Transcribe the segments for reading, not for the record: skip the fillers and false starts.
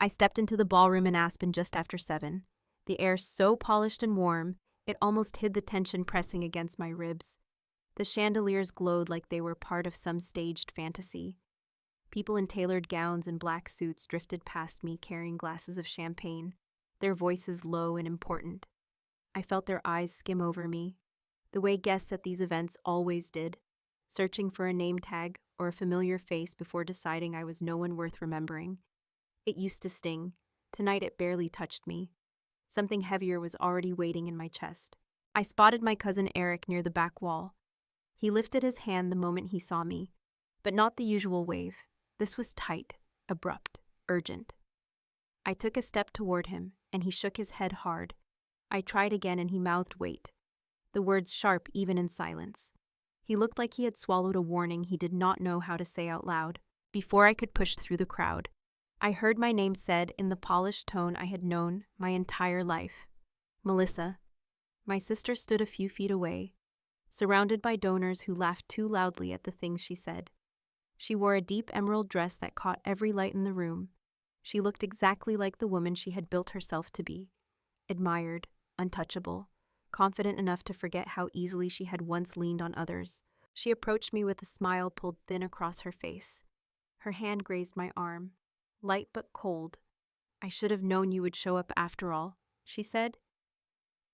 I stepped into the ballroom in Aspen just after 7, the air so polished and warm, it almost hid the tension pressing against my ribs. The chandeliers glowed like they were part of some staged fantasy. People in tailored gowns and black suits drifted past me carrying glasses of champagne, their voices low and important. I felt their eyes skim over me, the way guests at these events always did, searching for a name tag or a familiar face before deciding I was no one worth remembering. It used to sting. Tonight it barely touched me. Something heavier was already waiting in my chest. I spotted my cousin Eric near the back wall. He lifted his hand the moment he saw me, but not the usual wave. This was tight, abrupt, urgent. I took a step toward him, and he shook his head hard. I tried again, and he mouthed wait, the words sharp even in silence. He looked like he had swallowed a warning he did not know how to say out loud. Before I could push through the crowd, I heard my name said in the polished tone I had known my entire life. Melissa. My sister stood a few feet away, surrounded by donors who laughed too loudly at the things she said. She wore a deep emerald dress that caught every light in the room. She looked exactly like the woman she had built herself to be. Admired, untouchable, confident enough to forget how easily she had once leaned on others. She approached me with a smile pulled thin across her face. Her hand grazed my arm, light but cold. I should have known you would show up after all, she said.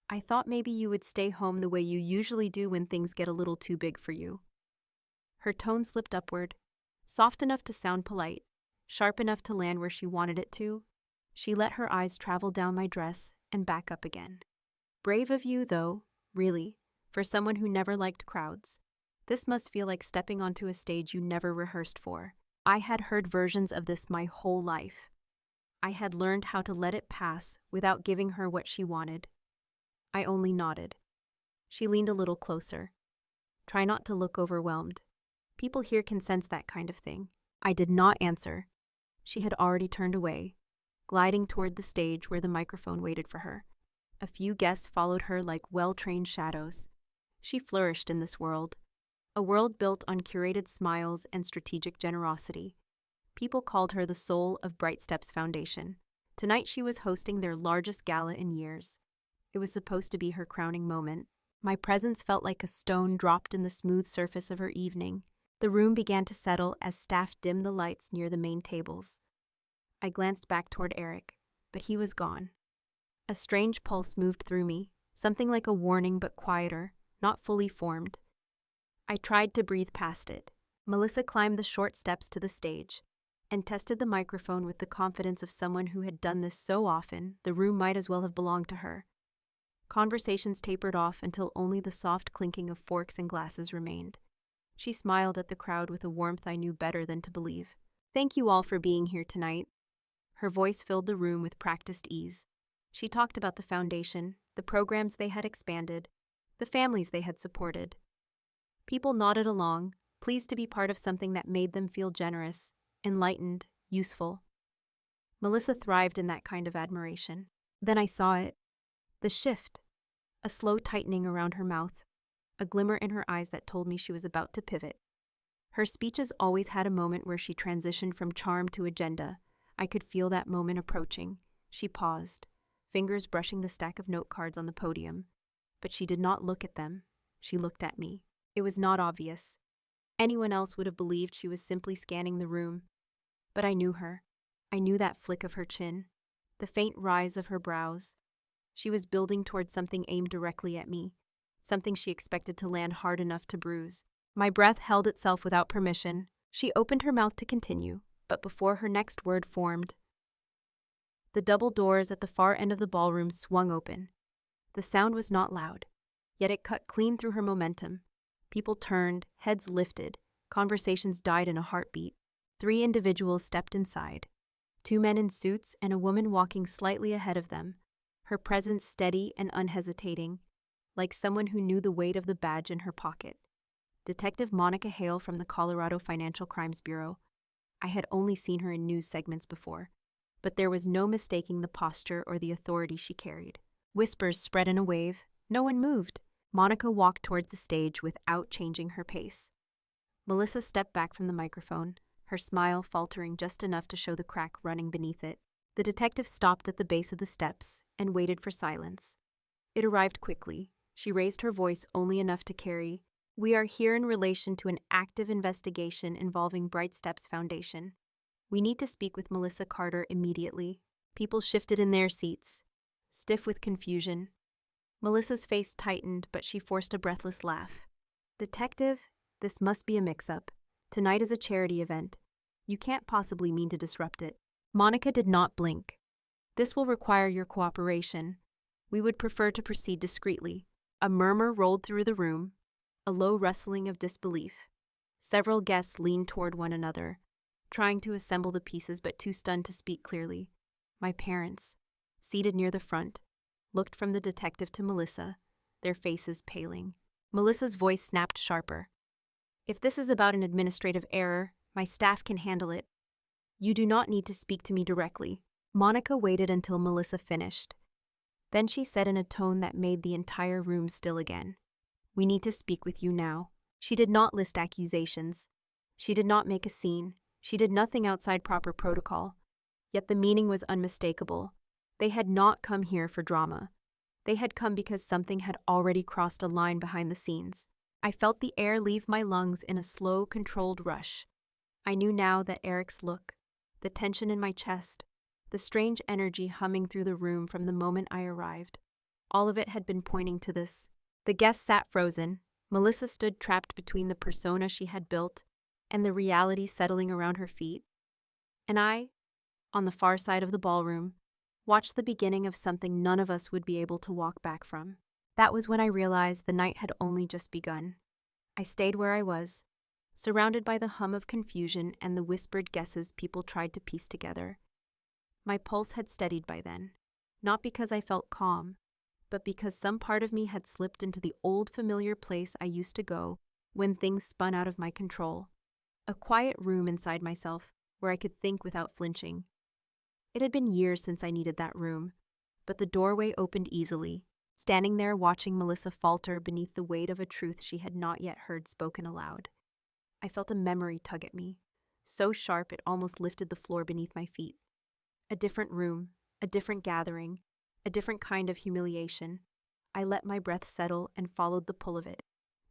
I thought maybe you would stay home the way you usually do when things get a little too big for you. Her tone slipped upward, soft enough to sound polite, sharp enough to land where she wanted it to. She let her eyes travel down my dress and back up again. Brave of you, though, really, for someone who never liked crowds. This must feel like stepping onto a stage you never rehearsed for. I had heard versions of this my whole life. I had learned how to let it pass without giving her what she wanted. I only nodded. She leaned a little closer. Try not to look overwhelmed. People here can sense that kind of thing. I did not answer. She had already turned away, gliding toward the stage where the microphone waited for her. A few guests followed her like well-trained shadows. She flourished in this world, a world built on curated smiles and strategic generosity. People called her the soul of Bright Steps Foundation. Tonight she was hosting their largest gala in years. It was supposed to be her crowning moment. My presence felt like a stone dropped in the smooth surface of her evening. The room began to settle as staff dimmed the lights near the main tables. I glanced back toward Eric, but he was gone. A strange pulse moved through me, something like a warning but quieter, not fully formed. I tried to breathe past it. Melissa climbed the short steps to the stage and tested the microphone with the confidence of someone who had done this so often the room might as well have belonged to her. Conversations tapered off until only the soft clinking of forks and glasses remained. She smiled at the crowd with a warmth I knew better than to believe. Thank you all for being here tonight. Her voice filled the room with practiced ease. She talked about the foundation, the programs they had expanded, the families they had supported. People nodded along, pleased to be part of something that made them feel generous, enlightened, useful. Melissa thrived in that kind of admiration. Then I saw it. The shift. A slow tightening around her mouth, a glimmer in her eyes that told me she was about to pivot. Her speeches always had a moment where she transitioned from charm to agenda. I could feel that moment approaching. She paused, fingers brushing the stack of note cards on the podium. But she did not look at them. She looked at me. It was not obvious. Anyone else would have believed she was simply scanning the room. But I knew her. I knew that flick of her chin, the faint rise of her brows. She was building towards something aimed directly at me, something she expected to land hard enough to bruise. My breath held itself without permission. She opened her mouth to continue, but before her next word formed, the double doors at the far end of the ballroom swung open. The sound was not loud, yet it cut clean through her momentum. People turned, heads lifted, conversations died in a heartbeat. 3 individuals stepped inside, 2 men in suits and a woman walking slightly ahead of them, her presence steady and unhesitating, like someone who knew the weight of the badge in her pocket. Detective Monica Hale from the Colorado Financial Crimes Bureau. I had only seen her in news segments before, but there was no mistaking the posture or the authority she carried. Whispers spread in a wave. No one moved. Monica walked towards the stage without changing her pace. Melissa stepped back from the microphone, her smile faltering just enough to show the crack running beneath it. The detective stopped at the base of the steps and waited for silence. It arrived quickly. She raised her voice only enough to carry, "We are here in relation to an active investigation involving Bright Steps Foundation. We need to speak with Melissa Carter immediately." People shifted in their seats, stiff with confusion. Melissa's face tightened, but she forced a breathless laugh. "Detective, this must be a mix-up. Tonight is a charity event. You can't possibly mean to disrupt it." Monica did not blink. "This will require your cooperation. We would prefer to proceed discreetly." A murmur rolled through the room, a low rustling of disbelief. Several guests leaned toward one another, trying to assemble the pieces but too stunned to speak clearly. My parents, seated near the front, looked from the detective to Melissa, their faces paling. Melissa's voice snapped sharper. "If this is about an administrative error, my staff can handle it. You do not need to speak to me directly." Monica waited until Melissa finished. Then she said in a tone that made the entire room still again, "We need to speak with you now." She did not list accusations. She did not make a scene. She did nothing outside proper protocol. Yet the meaning was unmistakable. They had not come here for drama. They had come because something had already crossed a line behind the scenes. I felt the air leave my lungs in a slow, controlled rush. I knew now that Eric's look, the tension in my chest, the strange energy humming through the room from the moment I arrived, all of it had been pointing to this. The guests sat frozen. Melissa stood trapped between the persona she had built and the reality settling around her feet. And I, on the far side of the ballroom, watched the beginning of something none of us would be able to walk back from. That was when I realized the night had only just begun. I stayed where I was, surrounded by the hum of confusion and the whispered guesses people tried to piece together. My pulse had steadied by then, not because I felt calm, but because some part of me had slipped into the old familiar place I used to go when things spun out of my control. A quiet room inside myself where I could think without flinching. It had been years since I needed that room, but the doorway opened easily, standing there watching Melissa falter beneath the weight of a truth she had not yet heard spoken aloud. I felt a memory tug at me, so sharp it almost lifted the floor beneath my feet. A different room, a different gathering, a different kind of humiliation. I let my breath settle and followed the pull of it,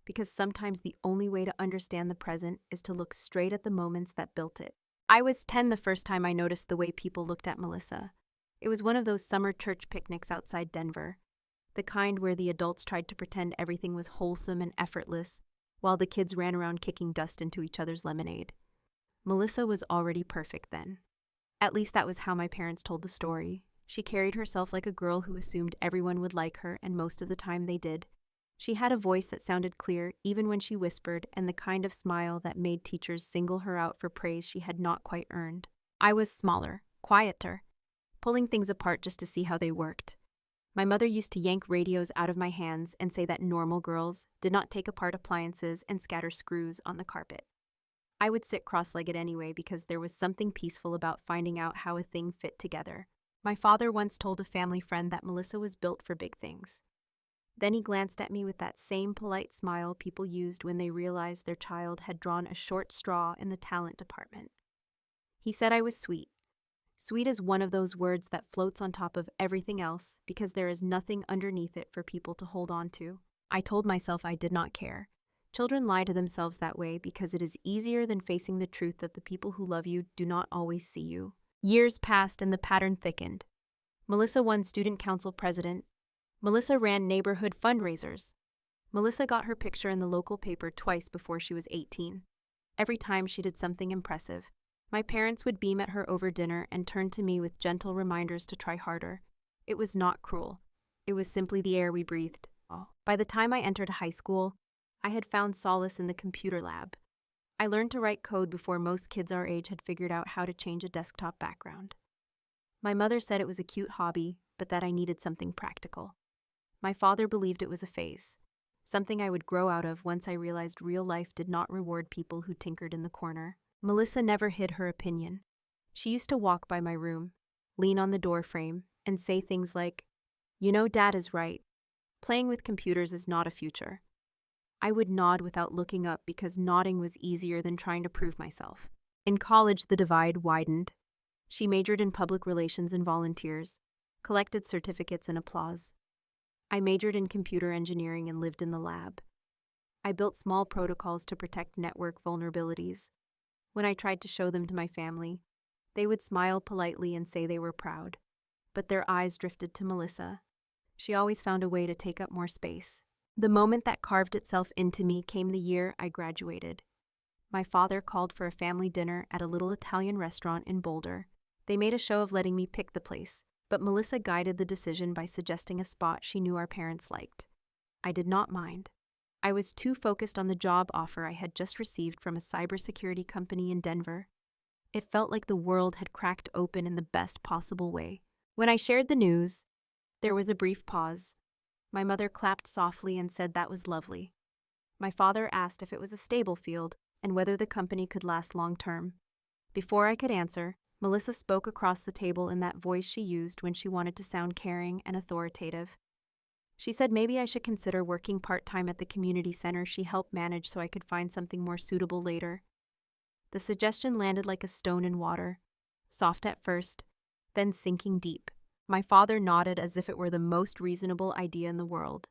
because sometimes the only way to understand the present is to look straight at the moments that built it. I was 10 the first time I noticed the way people looked at Melissa. It was one of those summer church picnics outside Denver, the kind where the adults tried to pretend everything was wholesome and effortless, while the kids ran around kicking dust into each other's lemonade. Melissa was already perfect then. At least that was how my parents told the story. She carried herself like a girl who assumed everyone would like her, and most of the time they did. She had a voice that sounded clear even when she whispered, and the kind of smile that made teachers single her out for praise she had not quite earned. I was smaller, quieter, pulling things apart just to see how they worked. My mother used to yank radios out of my hands and say that normal girls did not take apart appliances and scatter screws on the carpet. I would sit cross-legged anyway because there was something peaceful about finding out how a thing fit together. My father once told a family friend that Melissa was built for big things. Then he glanced at me with that same polite smile people used when they realized their child had drawn a short straw in the talent department. He said I was sweet. Sweet is one of those words that floats on top of everything else because there is nothing underneath it for people to hold on to. I told myself I did not care. Children lie to themselves that way because it is easier than facing the truth that the people who love you do not always see you. Years passed and the pattern thickened. Melissa won student council president. Melissa ran neighborhood fundraisers. Melissa got her picture in the local paper twice before she was 18. Every time she did something impressive, my parents would beam at her over dinner and turn to me with gentle reminders to try harder. It was not cruel. It was simply the air we breathed. By the time I entered high school, I had found solace in the computer lab. I learned to write code before most kids our age had figured out how to change a desktop background. My mother said it was a cute hobby, but that I needed something practical. My father believed it was a phase, something I would grow out of once I realized real life did not reward people who tinkered in the corner. Melissa never hid her opinion. She used to walk by my room, lean on the doorframe, and say things like, "You know, Dad is right. Playing with computers is not a future." I would nod without looking up because nodding was easier than trying to prove myself. In college, the divide widened. She majored in public relations and volunteers, collected certificates and applause. I majored in computer engineering and lived in the lab. I built small protocols to protect network vulnerabilities. When I tried to show them to my family, they would smile politely and say they were proud. But their eyes drifted to Melissa. She always found a way to take up more space. The moment that carved itself into me came the year I graduated. My father called for a family dinner at a little Italian restaurant in Boulder. They made a show of letting me pick the place, but Melissa guided the decision by suggesting a spot she knew our parents liked. I did not mind. I was too focused on the job offer I had just received from a cybersecurity company in Denver. It felt like the world had cracked open in the best possible way. When I shared the news, there was a brief pause. My mother clapped softly and said that was lovely. My father asked if it was a stable field and whether the company could last long term. Before I could answer, Melissa spoke across the table in that voice she used when she wanted to sound caring and authoritative. She said maybe I should consider working part-time at the community center she helped manage so I could find something more suitable later. The suggestion landed like a stone in water, soft at first, then sinking deep. My father nodded as if it were the most reasonable idea in the world.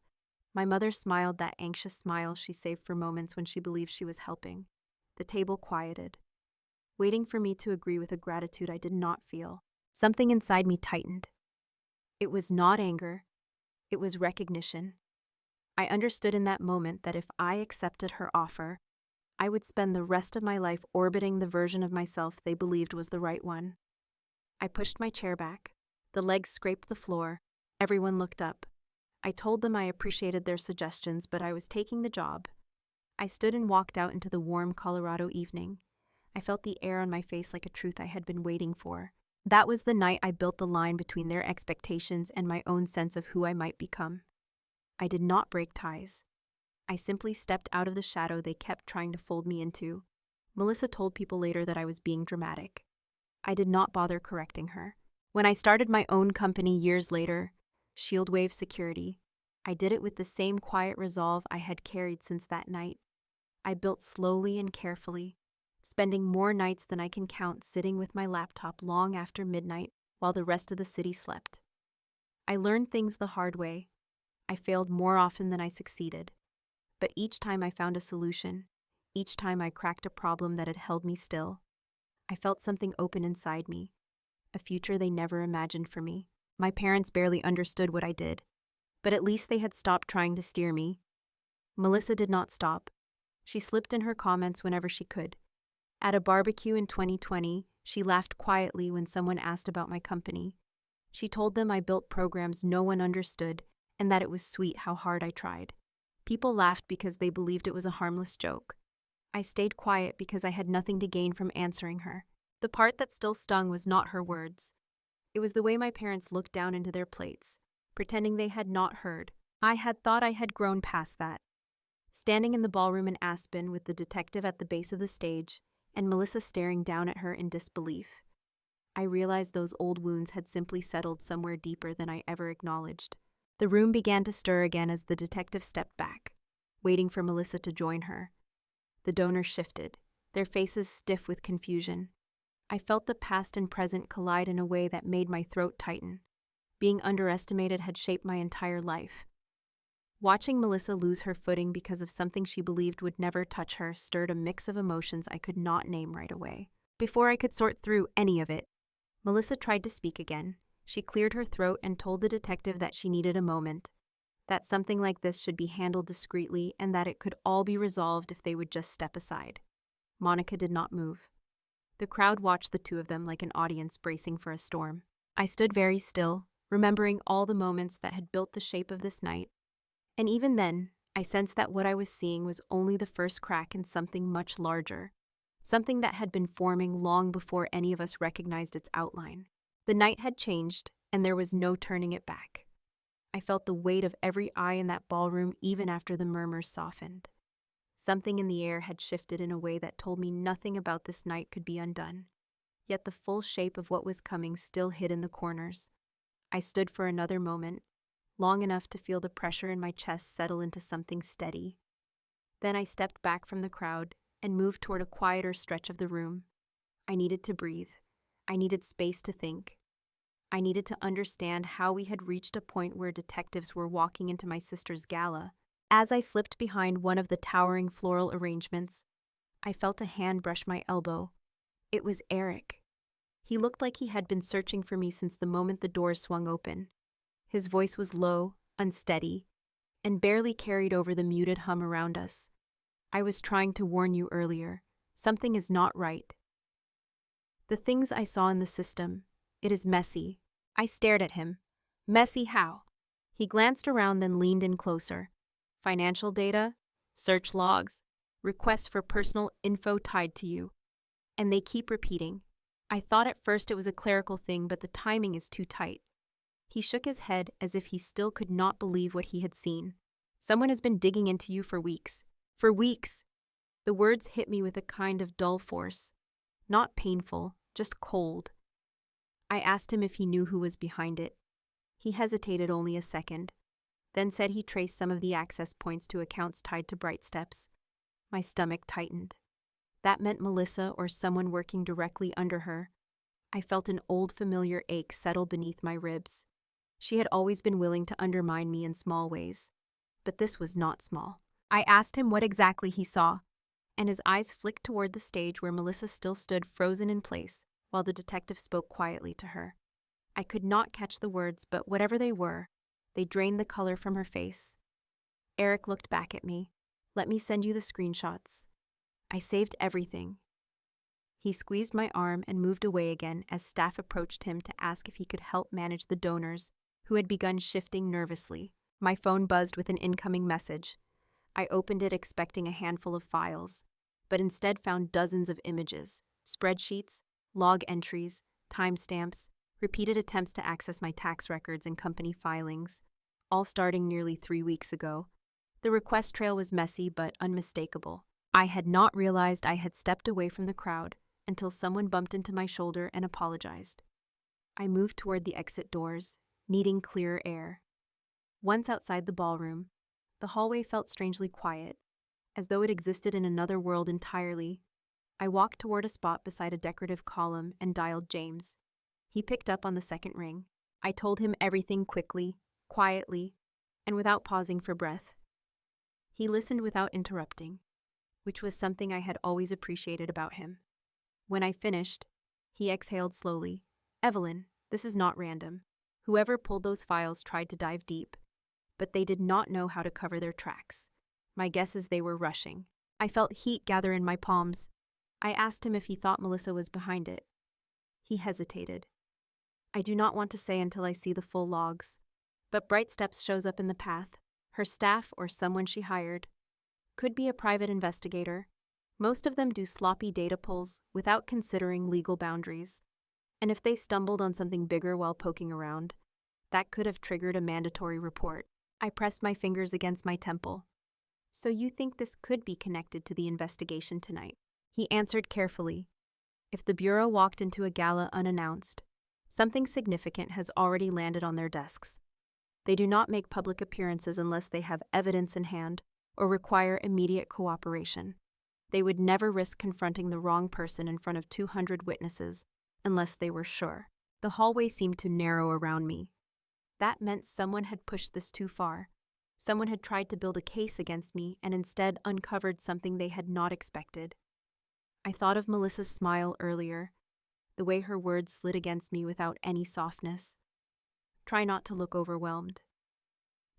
My mother smiled that anxious smile she saved for moments when she believed she was helping. The table quieted, waiting for me to agree with a gratitude I did not feel. Something inside me tightened. It was not anger. It was recognition. I understood in that moment that if I accepted her offer, I would spend the rest of my life orbiting the version of myself they believed was the right one. I pushed my chair back. The legs scraped the floor. Everyone looked up. I told them I appreciated their suggestions, but I was taking the job. I stood and walked out into the warm Colorado evening. I felt the air on my face like a truth I had been waiting for. That was the night I built the line between their expectations and my own sense of who I might become. I did not break ties. I simply stepped out of the shadow they kept trying to fold me into. Melissa told people later that I was being dramatic. I did not bother correcting her. When I started my own company years later, Shieldwave Security, I did it with the same quiet resolve I had carried since that night. I built slowly and carefully, spending more nights than I can count sitting with my laptop long after midnight while the rest of the city slept. I learned things the hard way. I failed more often than I succeeded. But each time I found a solution, each time I cracked a problem that had held me still, I felt something open inside me, a future they never imagined for me. My parents barely understood what I did, but at least they had stopped trying to steer me. Melissa did not stop. She slipped in her comments whenever she could. At a barbecue in 2020, she laughed quietly when someone asked about my company. She told them I built programs no one understood and that it was sweet how hard I tried. People laughed because they believed it was a harmless joke. I stayed quiet because I had nothing to gain from answering her. The part that still stung was not her words. It was the way my parents looked down into their plates, pretending they had not heard. I had thought I had grown past that. Standing in the ballroom in Aspen with the detective at the base of the stage and Melissa staring down at her in disbelief, I realized those old wounds had simply settled somewhere deeper than I ever acknowledged. The room began to stir again as the detective stepped back, waiting for Melissa to join her. The donors shifted, their faces stiff with confusion. I felt the past and present collide in a way that made my throat tighten. Being underestimated had shaped my entire life. Watching Melissa lose her footing because of something she believed would never touch her stirred a mix of emotions I could not name right away. Before I could sort through any of it, Melissa tried to speak again. She cleared her throat and told the detective that she needed a moment, that something like this should be handled discreetly and that it could all be resolved if they would just step aside. Monica did not move. The crowd watched the two of them like an audience bracing for a storm. I stood very still, remembering all the moments that had built the shape of this night. And even then, I sensed that what I was seeing was only the first crack in something much larger, something that had been forming long before any of us recognized its outline. The night had changed, and there was no turning it back. I felt the weight of every eye in that ballroom even after the murmurs softened. Something in the air had shifted in a way that told me nothing about this night could be undone. Yet the full shape of what was coming still hid in the corners. I stood for another moment, long enough to feel the pressure in my chest settle into something steady. Then I stepped back from the crowd and moved toward a quieter stretch of the room. I needed to breathe. I needed space to think. I needed to understand how we had reached a point where detectives were walking into my sister's gala. As I slipped behind one of the towering floral arrangements, I felt a hand brush my elbow. It was Eric. He looked like he had been searching for me since the moment the doors swung open. His voice was low, unsteady, and barely carried over the muted hum around us. I was trying to warn you earlier. Something is not right. The things I saw in the system, it is messy. I stared at him. Messy how? He glanced around, then leaned in closer. Financial data, search logs, requests for personal info tied to you. And they keep repeating. I thought at first it was a clerical thing, but the timing is too tight. He shook his head as if he still could not believe what he had seen. Someone has been digging into you for weeks. For weeks! The words hit me with a kind of dull force. Not painful, just cold. I asked him if he knew who was behind it. He hesitated only a second, then said he traced some of the access points to accounts tied to Bright Steps. My stomach tightened. That meant Melissa or someone working directly under her. I felt an old familiar ache settle beneath my ribs. She had always been willing to undermine me in small ways, but this was not small. I asked him what exactly he saw, and his eyes flicked toward the stage where Melissa still stood frozen in place while the detective spoke quietly to her. I could not catch the words, but whatever they were, they drained the color from her face. Eric looked back at me. Let me send you the screenshots. I saved everything. He squeezed my arm and moved away again as staff approached him to ask if he could help manage the donors, who had begun shifting nervously. My phone buzzed with an incoming message. I opened it expecting a handful of files, but instead found dozens of images, spreadsheets, log entries, timestamps, repeated attempts to access my tax records and company filings, all starting nearly 3 weeks ago. The request trail was messy but unmistakable. I had not realized I had stepped away from the crowd until someone bumped into my shoulder and apologized. I moved toward the exit doors, needing clearer air. Once outside the ballroom, the hallway felt strangely quiet, as though it existed in another world entirely. I walked toward a spot beside a decorative column and dialed James. He picked up on the second ring. I told him everything quickly, quietly, and without pausing for breath. He listened without interrupting, which was something I had always appreciated about him. When I finished, he exhaled slowly. Evelyn, this is not random. Whoever pulled those files tried to dive deep, but they did not know how to cover their tracks. My guess is they were rushing. I felt heat gather in my palms. I asked him if he thought Melissa was behind it. He hesitated. I do not want to say until I see the full logs, but Bright Steps shows up in the path. Her staff or someone she hired. Could be a private investigator. Most of them do sloppy data pulls without considering legal boundaries. And if they stumbled on something bigger while poking around, that could have triggered a mandatory report. I pressed my fingers against my temple. So you think this could be connected to the investigation tonight? He answered carefully. If the Bureau walked into a gala unannounced, something significant has already landed on their desks. They do not make public appearances unless they have evidence in hand or require immediate cooperation. They would never risk confronting the wrong person in front of 200 witnesses unless they were sure. The hallway seemed to narrow around me. That meant someone had pushed this too far. Someone had tried to build a case against me and instead uncovered something they had not expected. I thought of Melissa's smile earlier, the way her words slid against me without any softness. Try not to look overwhelmed.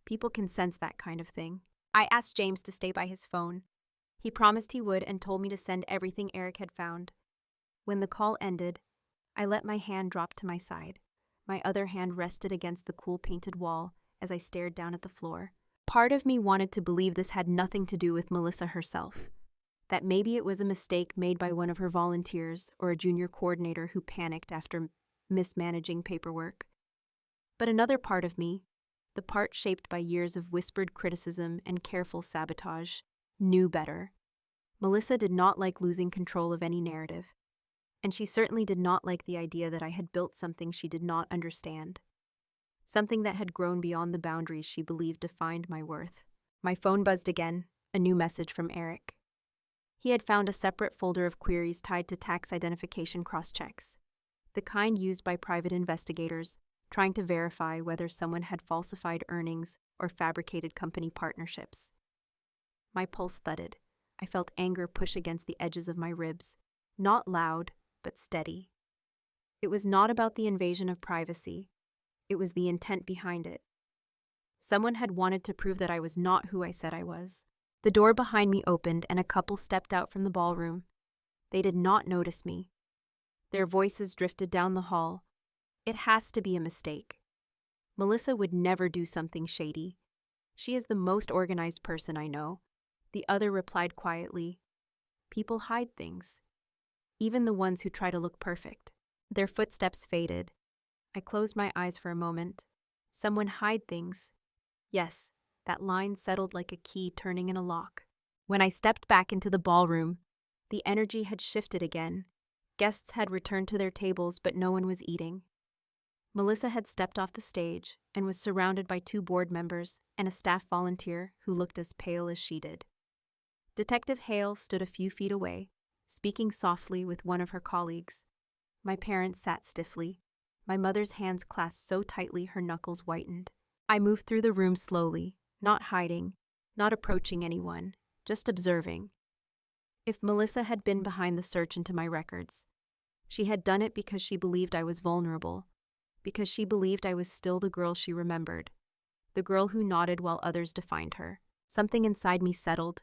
People can sense that kind of thing. I asked James to stay by his phone. He promised he would and told me to send everything Eric had found. When the call ended, I let my hand drop to my side. My other hand rested against the cool painted wall as I stared down at the floor. Part of me wanted to believe this had nothing to do with Melissa herself, that maybe it was a mistake made by one of her volunteers or a junior coordinator who panicked after mismanaging paperwork. But another part of me, the part shaped by years of whispered criticism and careful sabotage, knew better. Melissa did not like losing control of any narrative, and she certainly did not like the idea that I had built something she did not understand, something that had grown beyond the boundaries she believed defined my worth. My phone buzzed again, a new message from Eric. He had found a separate folder of queries tied to tax identification cross-checks. the kind used by private investigators trying to verify whether someone had falsified earnings or fabricated company partnerships. My pulse thudded. I felt anger push against the edges of my ribs, not loud, but steady. It was not about the invasion of privacy. It was the intent behind it. Someone had wanted to prove that I was not who I said I was. The door behind me opened and a couple stepped out from the ballroom. They did not notice me. Their voices drifted down the hall. It has to be a mistake. Melissa would never do something shady. She is the most organized person I know. The other replied quietly. People hide things, even the ones who try to look perfect. Their footsteps faded. I closed my eyes for a moment. Someone hide things. Yes, that line settled like a key turning in a lock. When I stepped back into the ballroom, the energy had shifted again. Guests had returned to their tables, but no one was eating. Melissa had stepped off the stage and was surrounded by 2 board members and a staff volunteer who looked as pale as she did. Detective Hale stood a few feet away, speaking softly with one of her colleagues. My parents sat stiffly, my mother's hands clasped so tightly her knuckles whitened. I moved through the room slowly, not hiding, not approaching anyone, just observing. If Melissa had been behind the search into my records, she had done it because she believed I was vulnerable, because she believed I was still the girl she remembered, the girl who nodded while others defined her. Something inside me settled.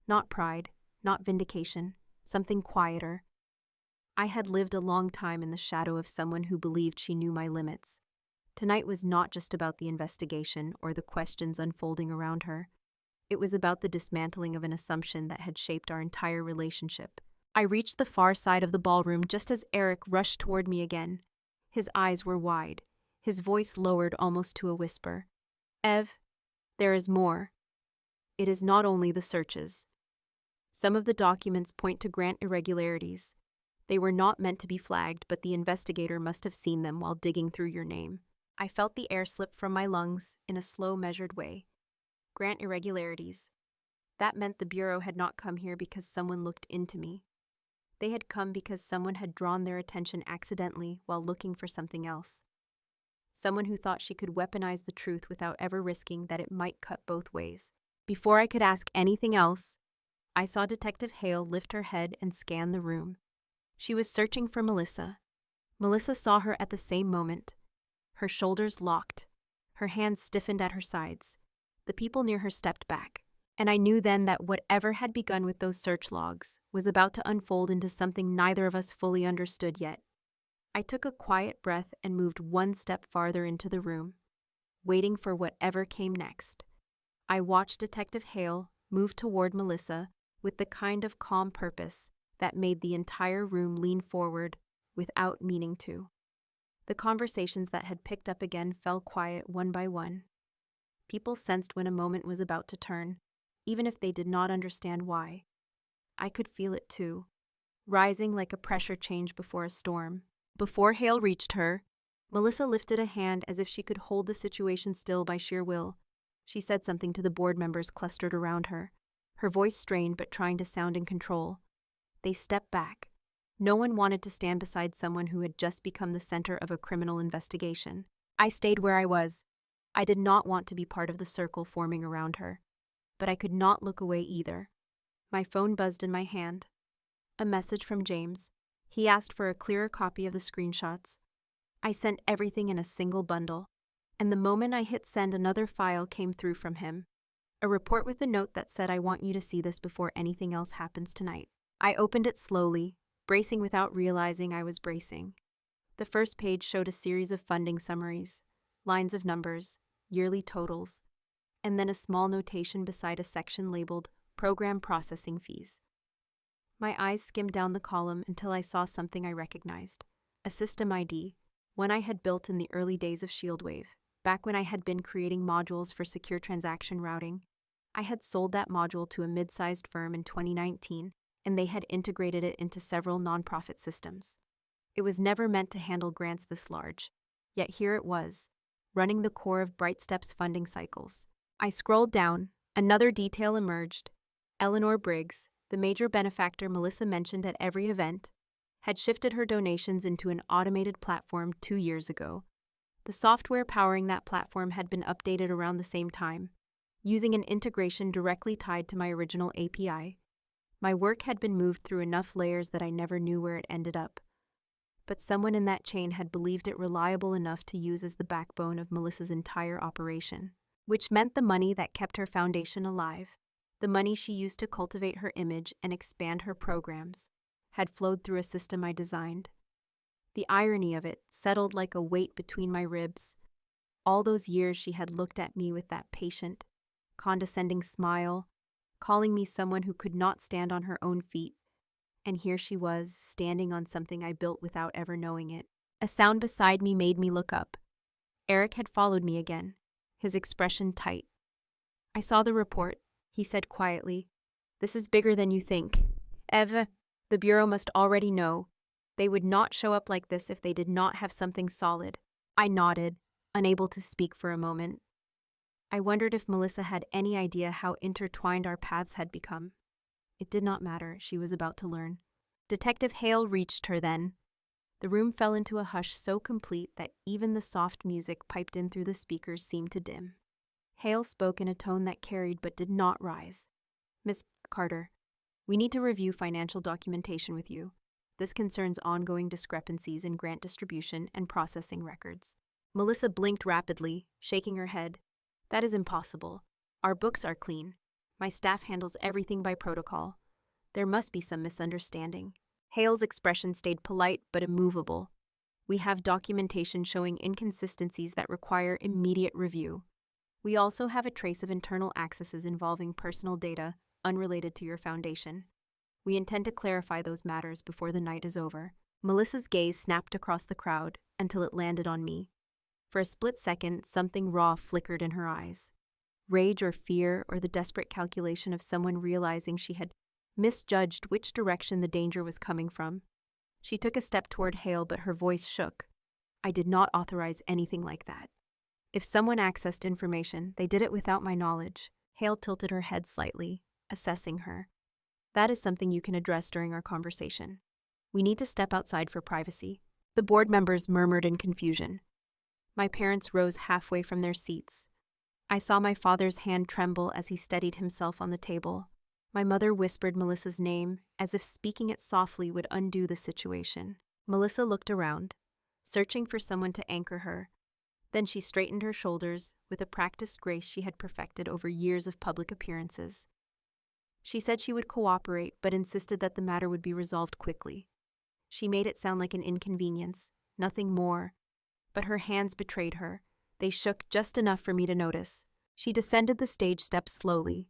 Not pride, not vindication, something quieter. I had lived a long time in the shadow of someone who believed she knew my limits. Tonight was not just about the investigation or the questions unfolding around her. It was about the dismantling of an assumption that had shaped our entire relationship. I reached the far side of the ballroom just as Eric rushed toward me again. His eyes were wide, his voice lowered almost to a whisper. Ev, there is more. It is not only the searches. Some of the documents point to grant irregularities. They were not meant to be flagged, but the investigator must have seen them while digging through your name. I felt the air slip from my lungs in a slow, measured way. Grant irregularities. That meant the Bureau had not come here because someone looked into me. They had come because someone had drawn their attention accidentally while looking for something else. Someone who thought she could weaponize the truth without ever risking that it might cut both ways. Before I could ask anything else, I saw Detective Hale lift her head and scan the room. She was searching for Melissa. Melissa saw her at the same moment. Her shoulders locked. Her hands stiffened at her sides. The people near her stepped back. And I knew then that whatever had begun with those search logs was about to unfold into something neither of us fully understood yet. I took a quiet breath and moved one step farther into the room, waiting for whatever came next. I watched Detective Hale move toward Melissa with the kind of calm purpose that made the entire room lean forward without meaning to. The conversations that had picked up again fell quiet one by one. People sensed when a moment was about to turn, even if they did not understand why. I could feel it too, rising like a pressure change before a storm. Before Hale reached her, Melissa lifted a hand as if she could hold the situation still by sheer will. She said something to the board members clustered around her, her voice strained but trying to sound in control. They stepped back. No one wanted to stand beside someone who had just become the center of a criminal investigation. I stayed where I was. I did not want to be part of the circle forming around her, but I could not look away either. My phone buzzed in my hand. A message from James. He asked for a clearer copy of the screenshots. I sent everything in a single bundle, and the moment I hit send, another file came through from him. A report with a note that said, "I want you to see this before anything else happens tonight." I opened it slowly, bracing without realizing I was bracing. The first page showed a series of funding summaries, lines of numbers, yearly totals, and then a small notation beside a section labeled Program Processing Fees. My eyes skimmed down the column until I saw something I recognized, a system ID, one I had built in the early days of ShieldWave, back when I had been creating modules for secure transaction routing. I had sold that module to a mid-sized firm in 2019, and they had integrated it into several nonprofit systems. It was never meant to handle grants this large, yet here it was, running the core of BrightStep's funding cycles. I scrolled down. Another detail emerged. Eleanor Briggs, the major benefactor Melissa mentioned at every event, had shifted her donations into an automated platform 2 years ago. The software powering that platform had been updated around the same time, using an integration directly tied to my original API. My work had been moved through enough layers that I never knew where it ended up. But someone in that chain had believed it reliable enough to use as the backbone of Melissa's entire operation, which meant the money that kept her foundation alive, the money she used to cultivate her image and expand her programs, had flowed through a system I designed. The irony of it settled like a weight between my ribs. All those years she had looked at me with that patient, condescending smile, calling me someone who could not stand on her own feet. And here she was, standing on something I built without ever knowing it. A sound beside me made me look up. Eric had followed me again, his expression tight. "I saw the report," he said quietly. "This is bigger than you think. Eve, the Bureau must already know. They would not show up like this if they did not have something solid." I nodded, unable to speak for a moment. I wondered if Melissa had any idea how intertwined our paths had become. It did not matter, she was about to learn. Detective Hale reached her then. The room fell into a hush so complete that even the soft music piped in through the speakers seemed to dim. Hale spoke in a tone that carried but did not rise. "Miss Carter, we need to review financial documentation with you. This concerns ongoing discrepancies in grant distribution and processing records." Melissa blinked rapidly, shaking her head. "That is impossible. Our books are clean. My staff handles everything by protocol. There must be some misunderstanding." Hale's expression stayed polite but immovable. "We have documentation showing inconsistencies that require immediate review. We also have a trace of internal accesses involving personal data unrelated to your foundation. We intend to clarify those matters before the night is over." Melissa's gaze snapped across the crowd until it landed on me. For a split second, something raw flickered in her eyes. Rage or fear, or the desperate calculation of someone realizing she had misjudged which direction the danger was coming from. She took a step toward Hale, but her voice shook. "I did not authorize anything like that. If someone accessed information, they did it without my knowledge." Hale tilted her head slightly, assessing her. "That is something you can address during our conversation. We need to step outside for privacy." The board members murmured in confusion. My parents rose halfway from their seats. I saw my father's hand tremble as he steadied himself on the table. My mother whispered Melissa's name, as if speaking it softly would undo the situation. Melissa looked around, searching for someone to anchor her. Then she straightened her shoulders with a practiced grace she had perfected over years of public appearances. She said she would cooperate, but insisted that the matter would be resolved quickly. She made it sound like an inconvenience, nothing more. But her hands betrayed her. They shook just enough for me to notice. She descended the stage steps slowly.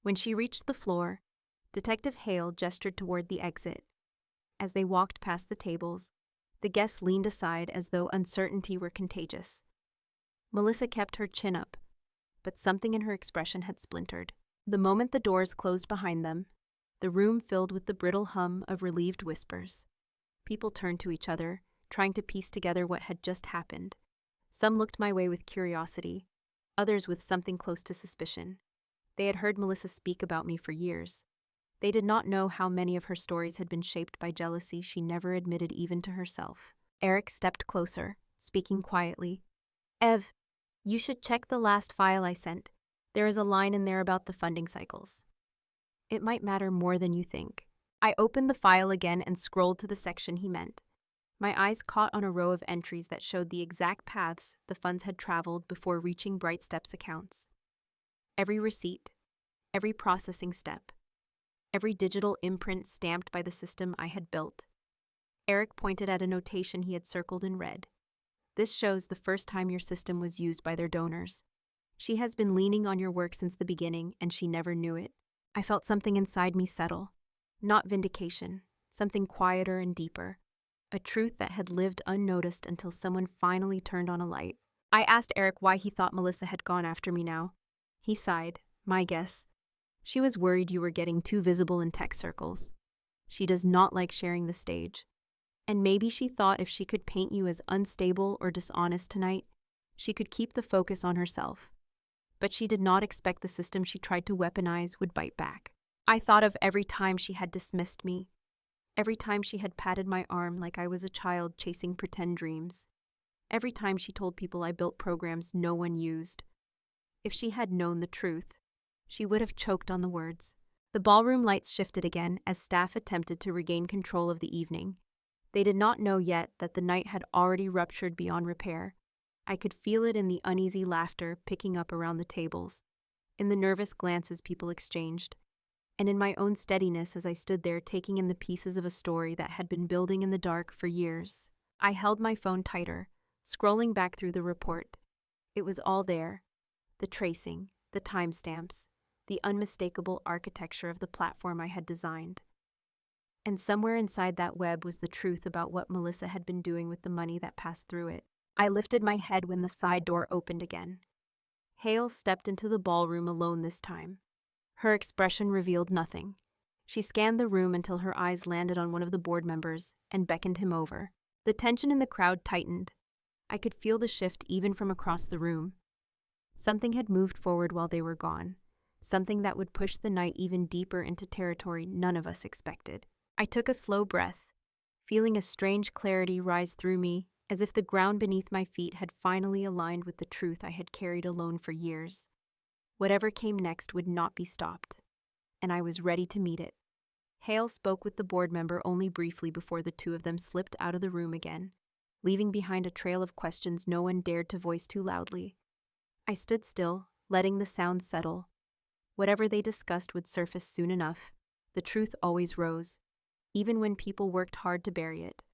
When she reached the floor, Detective Hale gestured toward the exit. As they walked past the tables, the guests leaned aside as though uncertainty were contagious. Melissa kept her chin up, but something in her expression had splintered. The moment the doors closed behind them, the room filled with the brittle hum of relieved whispers. People turned to each other, trying to piece together what had just happened. Some looked my way with curiosity, others with something close to suspicion. They had heard Melissa speak about me for years. They did not know how many of her stories had been shaped by jealousy she never admitted even to herself. Eric stepped closer, speaking quietly. "Ev, you should check the last file I sent. There is a line in there about the funding cycles. It might matter more than you think." I opened the file again and scrolled to the section he meant. My eyes caught on a row of entries that showed the exact paths the funds had traveled before reaching Bright Steps accounts. Every receipt, every processing step, every digital imprint stamped by the system I had built. Eric pointed at a notation he had circled in red. "This shows the first time your system was used by their donors. She has been leaning on your work since the beginning, and she never knew it." I felt something inside me settle. Not vindication, something quieter and deeper. A truth that had lived unnoticed until someone finally turned on a light. I asked Eric why he thought Melissa had gone after me now. He sighed. "My guess. She was worried you were getting too visible in tech circles. She does not like sharing the stage. And maybe she thought if she could paint you as unstable or dishonest tonight, she could keep the focus on herself. But she did not expect the system she tried to weaponize would bite back." I thought of every time she had dismissed me, Every time she had patted my arm like I was a child chasing pretend dreams. Every time she told people I built programs no one used. If she had known the truth, she would have choked on the words. The ballroom lights shifted again as staff attempted to regain control of the evening. They did not know yet that the night had already ruptured beyond repair. I could feel it in the uneasy laughter picking up around the tables, in the nervous glances people exchanged, and in my own steadiness as I stood there taking in the pieces of a story that had been building in the dark for years. I held my phone tighter, scrolling back through the report. It was all there. The tracing, the timestamps, the unmistakable architecture of the platform I had designed. And somewhere inside that web was the truth about what Melissa had been doing with the money that passed through it. I lifted my head when the side door opened again. Hale stepped into the ballroom alone this time. Her expression revealed nothing. She scanned the room until her eyes landed on one of the board members and beckoned him over. The tension in the crowd tightened. I could feel the shift even from across the room. Something had moved forward while they were gone. Something that would push the night even deeper into territory none of us expected. I took a slow breath, feeling a strange clarity rise through me, as if the ground beneath my feet had finally aligned with the truth I had carried alone for years. Whatever came next would not be stopped, and I was ready to meet it. Hale spoke with the board member only briefly before the two of them slipped out of the room again, leaving behind a trail of questions no one dared to voice too loudly. I stood still, letting the sound settle. Whatever they discussed would surface soon enough. The truth always rose, even when people worked hard to bury it.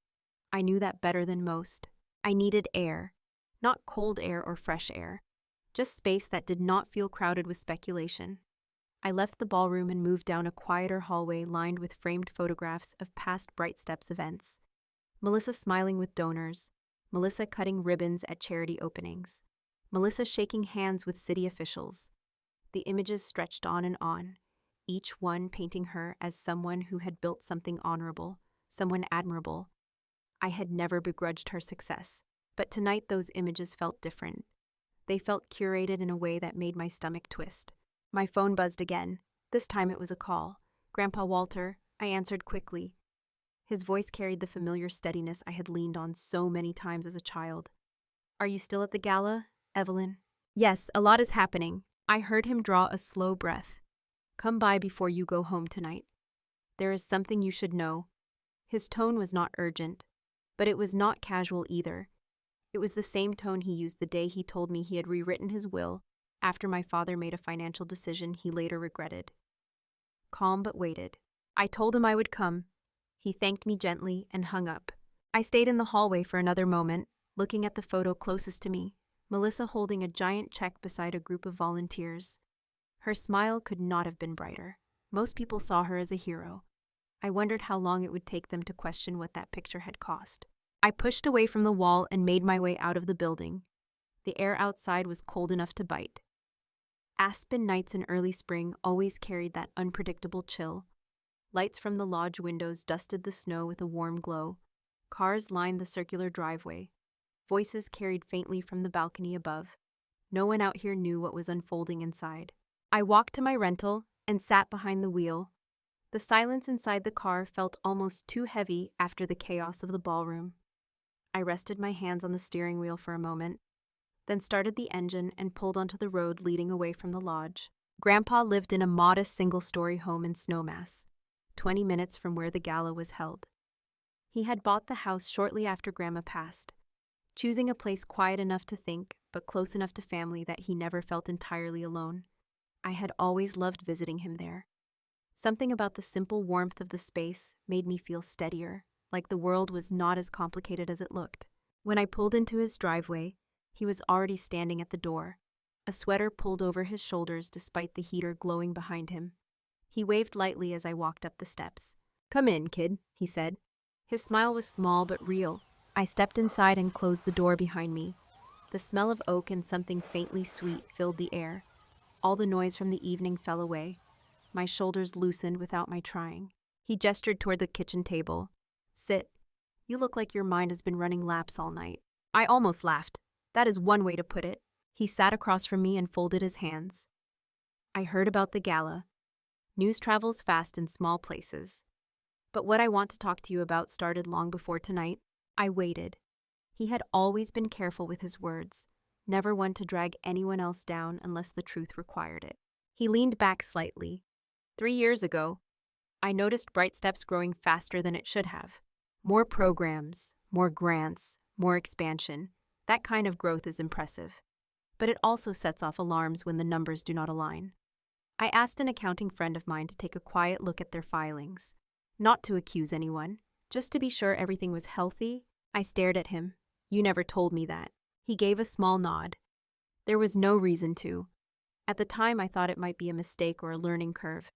I knew that better than most. I needed air, not cold air or fresh air, just space that did not feel crowded with speculation. I left the ballroom and moved down a quieter hallway lined with framed photographs of past Bright Steps events. Melissa smiling with donors, Melissa cutting ribbons at charity openings, Melissa shaking hands with city officials. The images stretched on, each one painting her as someone who had built something honorable, someone admirable. I had never begrudged her success, but tonight those images felt different. They felt curated in a way that made my stomach twist. My phone buzzed again. This time it was a call. Grandpa Walter, I answered quickly. His voice carried the familiar steadiness I had leaned on so many times as a child. Are you still at the gala, Evelyn? Yes, a lot is happening. I heard him draw a slow breath. Come by before you go home tonight. There is something you should know. His tone was not urgent, but it was not casual either. It was the same tone he used the day he told me he had rewritten his will after my father made a financial decision he later regretted. Calm but weighted. I told him I would come. He thanked me gently and hung up. I stayed in the hallway for another moment, looking at the photo closest to me, Melissa holding a giant check beside a group of volunteers. Her smile could not have been brighter. Most people saw her as a hero. I wondered how long it would take them to question what that picture had cost. I pushed away from the wall and made my way out of the building. The air outside was cold enough to bite. Aspen nights in early spring always carried that unpredictable chill. Lights from the lodge windows dusted the snow with a warm glow. Cars lined the circular driveway. Voices carried faintly from the balcony above. No one out here knew what was unfolding inside. I walked to my rental and sat behind the wheel. The silence inside the car felt almost too heavy after the chaos of the ballroom. I rested my hands on the steering wheel for a moment, then started the engine and pulled onto the road leading away from the lodge. Grandpa lived in a modest single-story home in Snowmass, 20 minutes from where the gala was held. He had bought the house shortly after Grandma passed, choosing a place quiet enough to think, but close enough to family that he never felt entirely alone. I had always loved visiting him there. Something about the simple warmth of the space made me feel steadier, like the world was not as complicated as it looked. When I pulled into his driveway, he was already standing at the door, a sweater pulled over his shoulders despite the heater glowing behind him. He waved lightly as I walked up the steps. "Come in, kid," he said. His smile was small but real. I stepped inside and closed the door behind me. The smell of oak and something faintly sweet filled the air. All the noise from the evening fell away. My shoulders loosened without my trying. He gestured toward the kitchen table. "Sit. You look like your mind has been running laps all night." I almost laughed. That is one way to put it. He sat across from me and folded his hands. I heard about the gala. News travels fast in small places. But what I want to talk to you about started long before tonight. I waited. He had always been careful with his words, never one to drag anyone else down unless the truth required it. He leaned back slightly. 3 years ago, I noticed Bright Steps growing faster than it should have. More programs, more grants, more expansion. That kind of growth is impressive. But it also sets off alarms when the numbers do not align. I asked an accounting friend of mine to take a quiet look at their filings. Not to accuse anyone, just to be sure everything was healthy. I stared at him. You never told me that. He gave a small nod. There was no reason to. At the time, I thought it might be a mistake or a learning curve.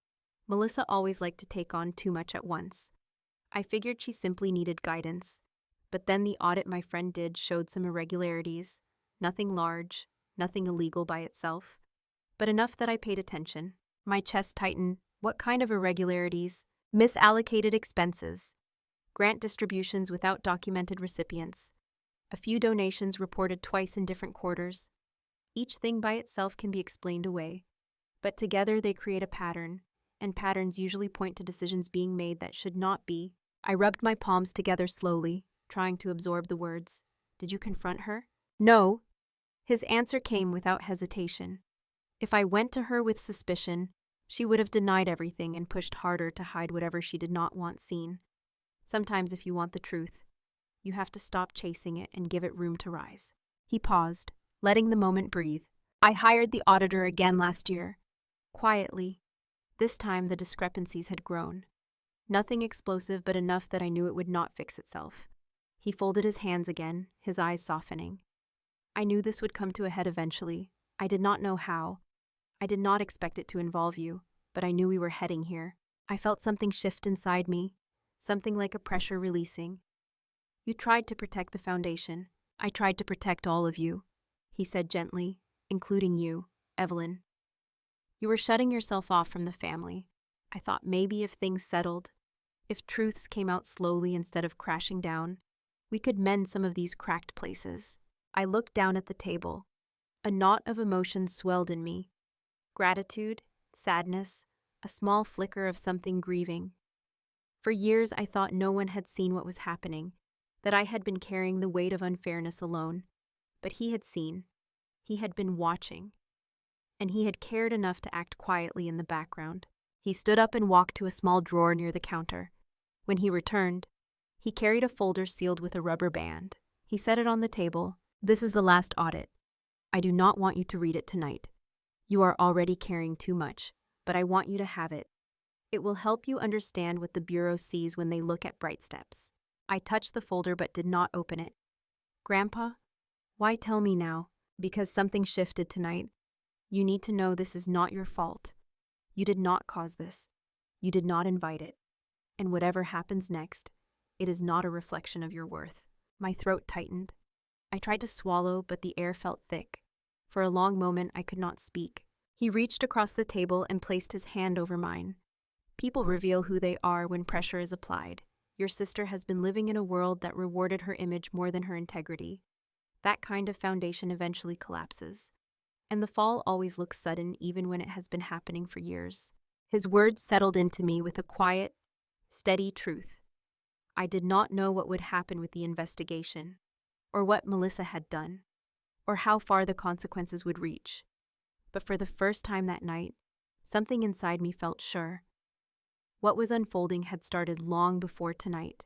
Melissa always liked to take on too much at once. I figured she simply needed guidance. But then the audit my friend did showed some irregularities. Nothing large, nothing illegal by itself, but enough that I paid attention. My chest tightened. What kind of irregularities? Misallocated expenses. Grant distributions without documented recipients. A few donations reported twice in different quarters. Each thing by itself can be explained away, but together they create a pattern, and patterns usually point to decisions being made that should not be. I rubbed my palms together slowly, trying to absorb the words. Did you confront her? No. His answer came without hesitation. If I went to her with suspicion, she would have denied everything and pushed harder to hide whatever she did not want seen. Sometimes if you want the truth, you have to stop chasing it and give it room to rise. He paused, letting the moment breathe. I hired the auditor again last year. Quietly. This time the discrepancies had grown. Nothing explosive, but enough that I knew it would not fix itself. He folded his hands again, his eyes softening. I knew this would come to a head eventually. I did not know how. I did not expect it to involve you, but I knew we were heading here. I felt something shift inside me, something like a pressure releasing. You tried to protect the foundation. I tried to protect all of you, he said gently, including you, Evelyn. You were shutting yourself off from the family. I thought maybe if things settled, if truths came out slowly instead of crashing down, we could mend some of these cracked places. I looked down at the table. A knot of emotions swelled in me. Gratitude, sadness, a small flicker of something grieving. For years I thought no one had seen what was happening, that I had been carrying the weight of unfairness alone. But he had seen. He had been watching. And he had cared enough to act quietly in the background. He stood up and walked to a small drawer near the counter. When he returned, he carried a folder sealed with a rubber band. He set it on the table. This is the last audit. I do not want you to read it tonight. You are already carrying too much, but I want you to have it. It will help you understand what the Bureau sees when they look at Bright Steps. I touched the folder but did not open it. Grandpa, why tell me now? Because something shifted tonight. You need to know this is not your fault. You did not cause this. You did not invite it. And whatever happens next, it is not a reflection of your worth. My throat tightened. I tried to swallow, but the air felt thick. For a long moment, I could not speak. He reached across the table and placed his hand over mine. People reveal who they are when pressure is applied. Your sister has been living in a world that rewarded her image more than her integrity. That kind of foundation eventually collapses. And the fall always looks sudden even when it has been happening for years. His words settled into me with a quiet, steady truth. I did not know what would happen with the investigation, or what Melissa had done, or how far the consequences would reach. But for the first time that night, something inside me felt sure. What was unfolding had started long before tonight,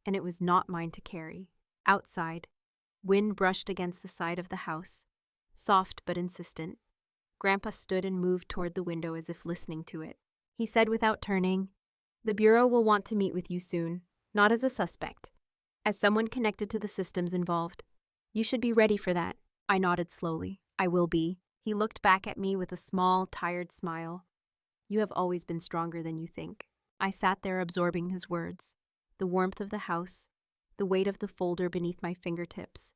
and it was not mine to carry. Outside, wind brushed against the side of the house, soft but insistent. Grandpa stood and moved toward the window as if listening to it. He said without turning, "The Bureau will want to meet with you soon, not as a suspect, as someone connected to the systems involved. You should be ready for that." I nodded slowly. "I will be." He looked back at me with a small, tired smile. "You have always been stronger than you think." I sat there absorbing his words, the warmth of the house, the weight of the folder beneath my fingertips,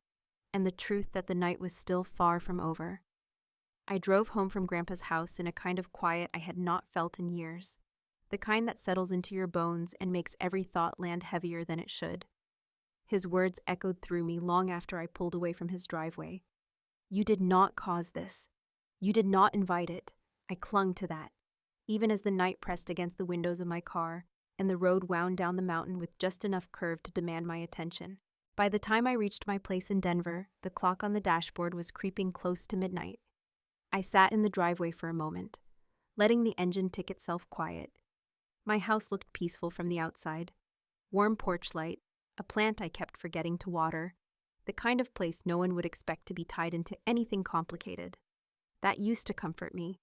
and the truth that the night was still far from over. I drove home from Grandpa's house in a kind of quiet I had not felt in years, the kind that settles into your bones and makes every thought land heavier than it should. His words echoed through me long after I pulled away from his driveway. "You did not cause this. You did not invite it." I clung to that. Even as the night pressed against the windows of my car, and the road wound down the mountain with just enough curve to demand my attention. By the time I reached my place in Denver, the clock on the dashboard was creeping close to midnight. I sat in the driveway for a moment, letting the engine tick itself quiet. My house looked peaceful from the outside. Warm porch light, a plant I kept forgetting to water, the kind of place no one would expect to be tied into anything complicated. That used to comfort me.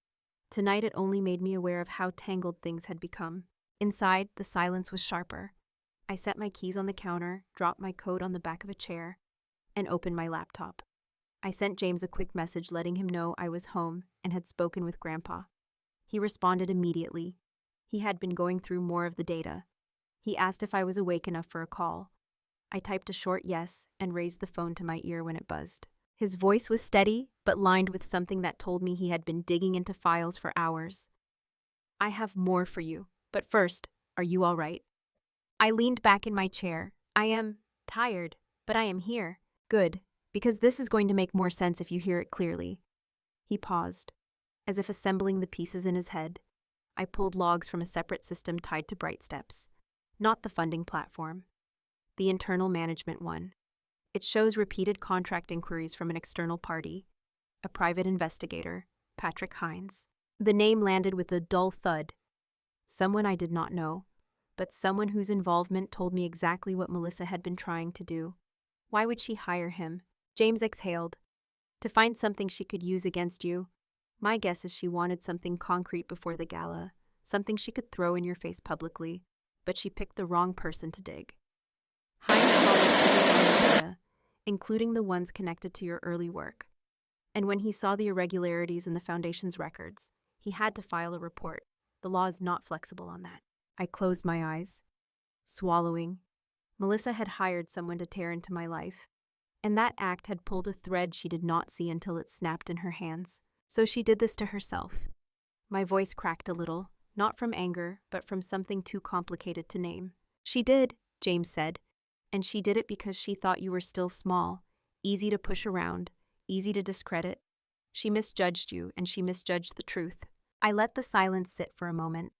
Tonight it only made me aware of how tangled things had become. Inside, the silence was sharper. I set my keys on the counter, dropped my coat on the back of a chair, and opened my laptop. I sent James a quick message letting him know I was home and had spoken with Grandpa. He responded immediately. He had been going through more of the data. He asked if I was awake enough for a call. I typed a short yes and raised the phone to my ear when it buzzed. His voice was steady, but lined with something that told me he had been digging into files for hours. "I have more for you, but first, are you all right?" I leaned back in my chair. "I am tired, but I am here." "Good, because this is going to make more sense if you hear it clearly." He paused, as if assembling the pieces in his head. I pulled logs from a separate system tied to BrightSteps, not the funding platform, the internal management one. It shows repeated contract inquiries from an external party, a private investigator, Patrick Hines. The name landed with a dull thud. Someone I did not know, but someone whose involvement told me exactly what Melissa had been trying to do. Why would she hire him? James exhaled. "To find something she could use against you. My guess is she wanted something concrete before the gala, something she could throw in your face publicly, but she picked the wrong person to dig." Hines followed every data, including the ones connected to your early work. And when he saw the irregularities in the Foundation's records, he had to file a report. The law is not flexible on that. I closed my eyes, swallowing. Melissa had hired someone to tear into my life, and that act had pulled a thread she did not see until it snapped in her hands. So she did this to herself. My voice cracked a little, not from anger, but from something too complicated to name. "She did," James said, "and she did it because she thought you were still small, easy to push around, easy to discredit. She misjudged you, and she misjudged the truth." I let the silence sit for a moment.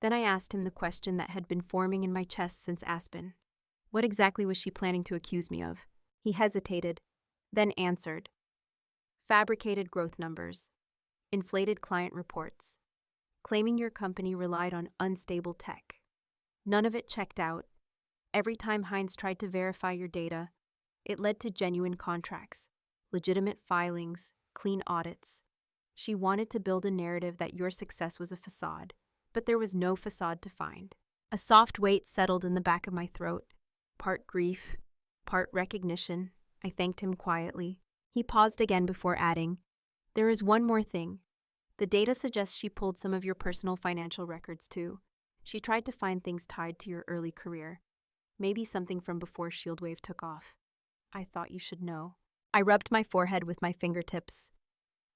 Then I asked him the question that had been forming in my chest since Aspen. What exactly was she planning to accuse me of? He hesitated, then answered. Fabricated growth numbers, inflated client reports, claiming your company relied on unstable tech. None of it checked out. Every time Hines tried to verify your data, it led to genuine contracts, legitimate filings, clean audits. She wanted to build a narrative that your success was a facade, but there was no facade to find. A soft weight settled in the back of my throat, part grief, part recognition. I thanked him quietly. He paused again before adding, "There is one more thing. The data suggests she pulled some of your personal financial records too. She tried to find things tied to your early career. Maybe something from before Shieldwave took off. I thought you should know." I rubbed my forehead with my fingertips.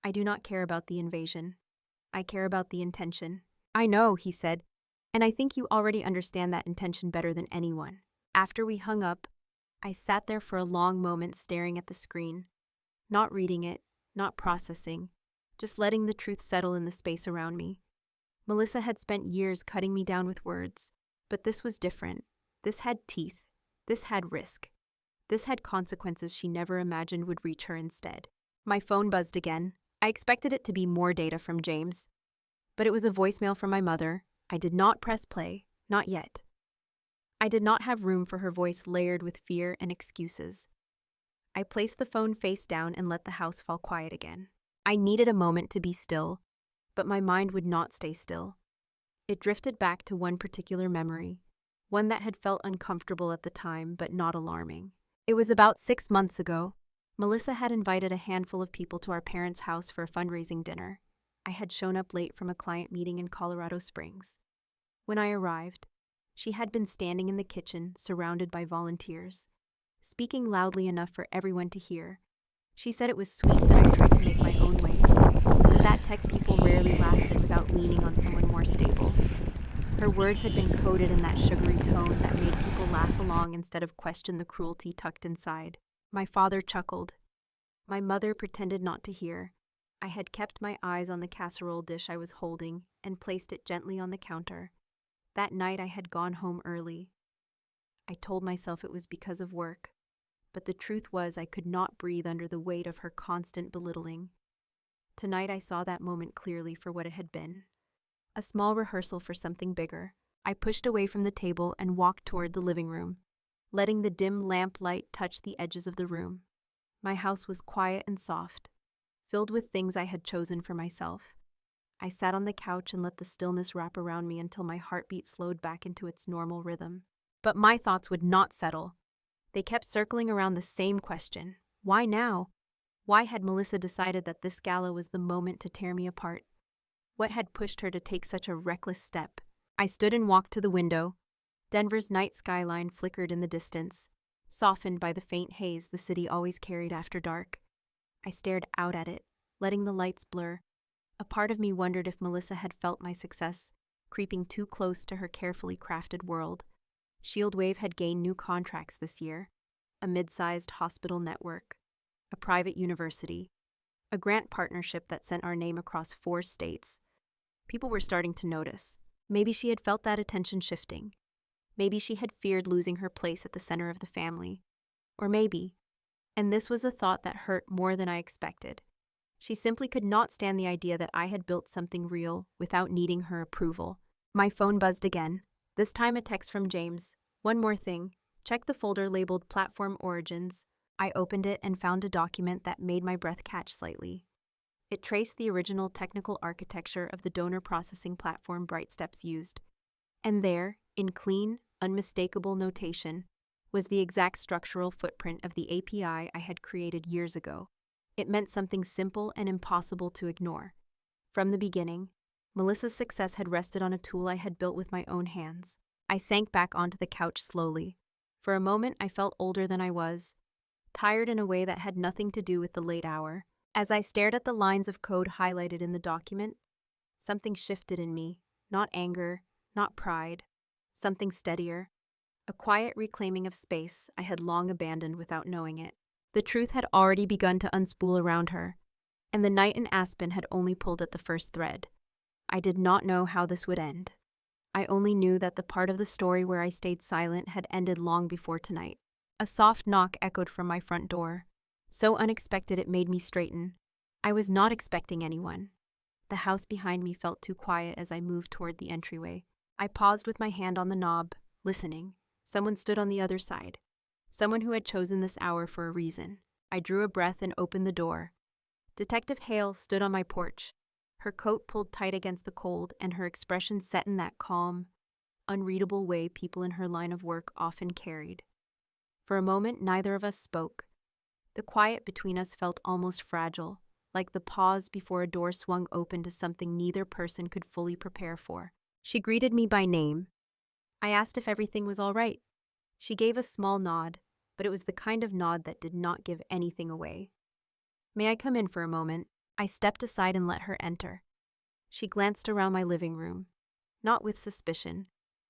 "I do not care about the invasion. I care about the intention." "I know," he said, "and I think you already understand that intention better than anyone." After we hung up, I sat there for a long moment staring at the screen. Not reading it, not processing, just letting the truth settle in the space around me. Melissa had spent years cutting me down with words, but this was different. This had teeth. This had risk. This had consequences she never imagined would reach her instead. My phone buzzed again. I expected it to be more data from James, but it was a voicemail from my mother. I did not press play, not yet. I did not have room for her voice layered with fear and excuses. I placed the phone face down and let the house fall quiet again. I needed a moment to be still, but my mind would not stay still. It drifted back to one particular memory, one that had felt uncomfortable at the time, but not alarming. It was about 6 months ago. Melissa had invited a handful of people to our parents' house for a fundraising dinner. I had shown up late from a client meeting in Colorado Springs. When I arrived, she had been standing in the kitchen, surrounded by volunteers, speaking loudly enough for everyone to hear. She said it was sweet that I tried to make my own way, that tech people rarely lasted without leaning on someone more stable. Her words had been coded in that sugary tone that made people laugh along instead of question the cruelty tucked inside. My father chuckled. My mother pretended not to hear. I had kept my eyes on the casserole dish I was holding and placed it gently on the counter. That night I had gone home early. I told myself it was because of work, but the truth was I could not breathe under the weight of her constant belittling. Tonight I saw that moment clearly for what it had been. A small rehearsal for something bigger. I pushed away from the table and walked toward the living room, letting the dim lamp light touch the edges of the room. My house was quiet and soft, filled with things I had chosen for myself. I sat on the couch and let the stillness wrap around me until my heartbeat slowed back into its normal rhythm. But my thoughts would not settle. They kept circling around the same question. Why now? Why had Melissa decided that this gala was the moment to tear me apart? What had pushed her to take such a reckless step? I stood and walked to the window. Denver's night skyline flickered in the distance, softened by the faint haze the city always carried after dark. I stared out at it, letting the lights blur. A part of me wondered if Melissa had felt my success, creeping too close to her carefully crafted world. Shieldwave had gained new contracts this year: a mid-sized hospital network, a private university, a grant partnership that sent our name across 4 states. People were starting to notice. Maybe she had felt that attention shifting. Maybe she had feared losing her place at the center of the family. Or maybe, and this was a thought that hurt more than I expected, she simply could not stand the idea that I had built something real without needing her approval. My phone buzzed again, this time a text from James. One more thing, check the folder labeled Platform Origins. I opened it and found a document that made my breath catch slightly. It traced the original technical architecture of the donor processing platform BrightSteps used. And there, in clean, unmistakable notation, was the exact structural footprint of the API I had created years ago. It meant something simple and impossible to ignore. From the beginning, Melissa's success had rested on a tool I had built with my own hands. I sank back onto the couch slowly. For a moment, I felt older than I was, tired in a way that had nothing to do with the late hour. As I stared at the lines of code highlighted in the document, something shifted in me, not anger, not pride, something steadier, a quiet reclaiming of space I had long abandoned without knowing it. The truth had already begun to unspool around her, and the night in Aspen had only pulled at the first thread. I did not know how this would end. I only knew that the part of the story where I stayed silent had ended long before tonight. A soft knock echoed from my front door, so unexpected it made me straighten. I was not expecting anyone. The house behind me felt too quiet as I moved toward the entryway. I paused with my hand on the knob, listening. Someone stood on the other side. Someone who had chosen this hour for a reason. I drew a breath and opened the door. Detective Hale stood on my porch, her coat pulled tight against the cold and her expression set in that calm, unreadable way people in her line of work often carried. For a moment, neither of us spoke. The quiet between us felt almost fragile, like the pause before a door swung open to something neither person could fully prepare for. She greeted me by name. I asked if everything was all right. She gave a small nod, but it was the kind of nod that did not give anything away. May I come in for a moment? I stepped aside and let her enter. She glanced around my living room, not with suspicion,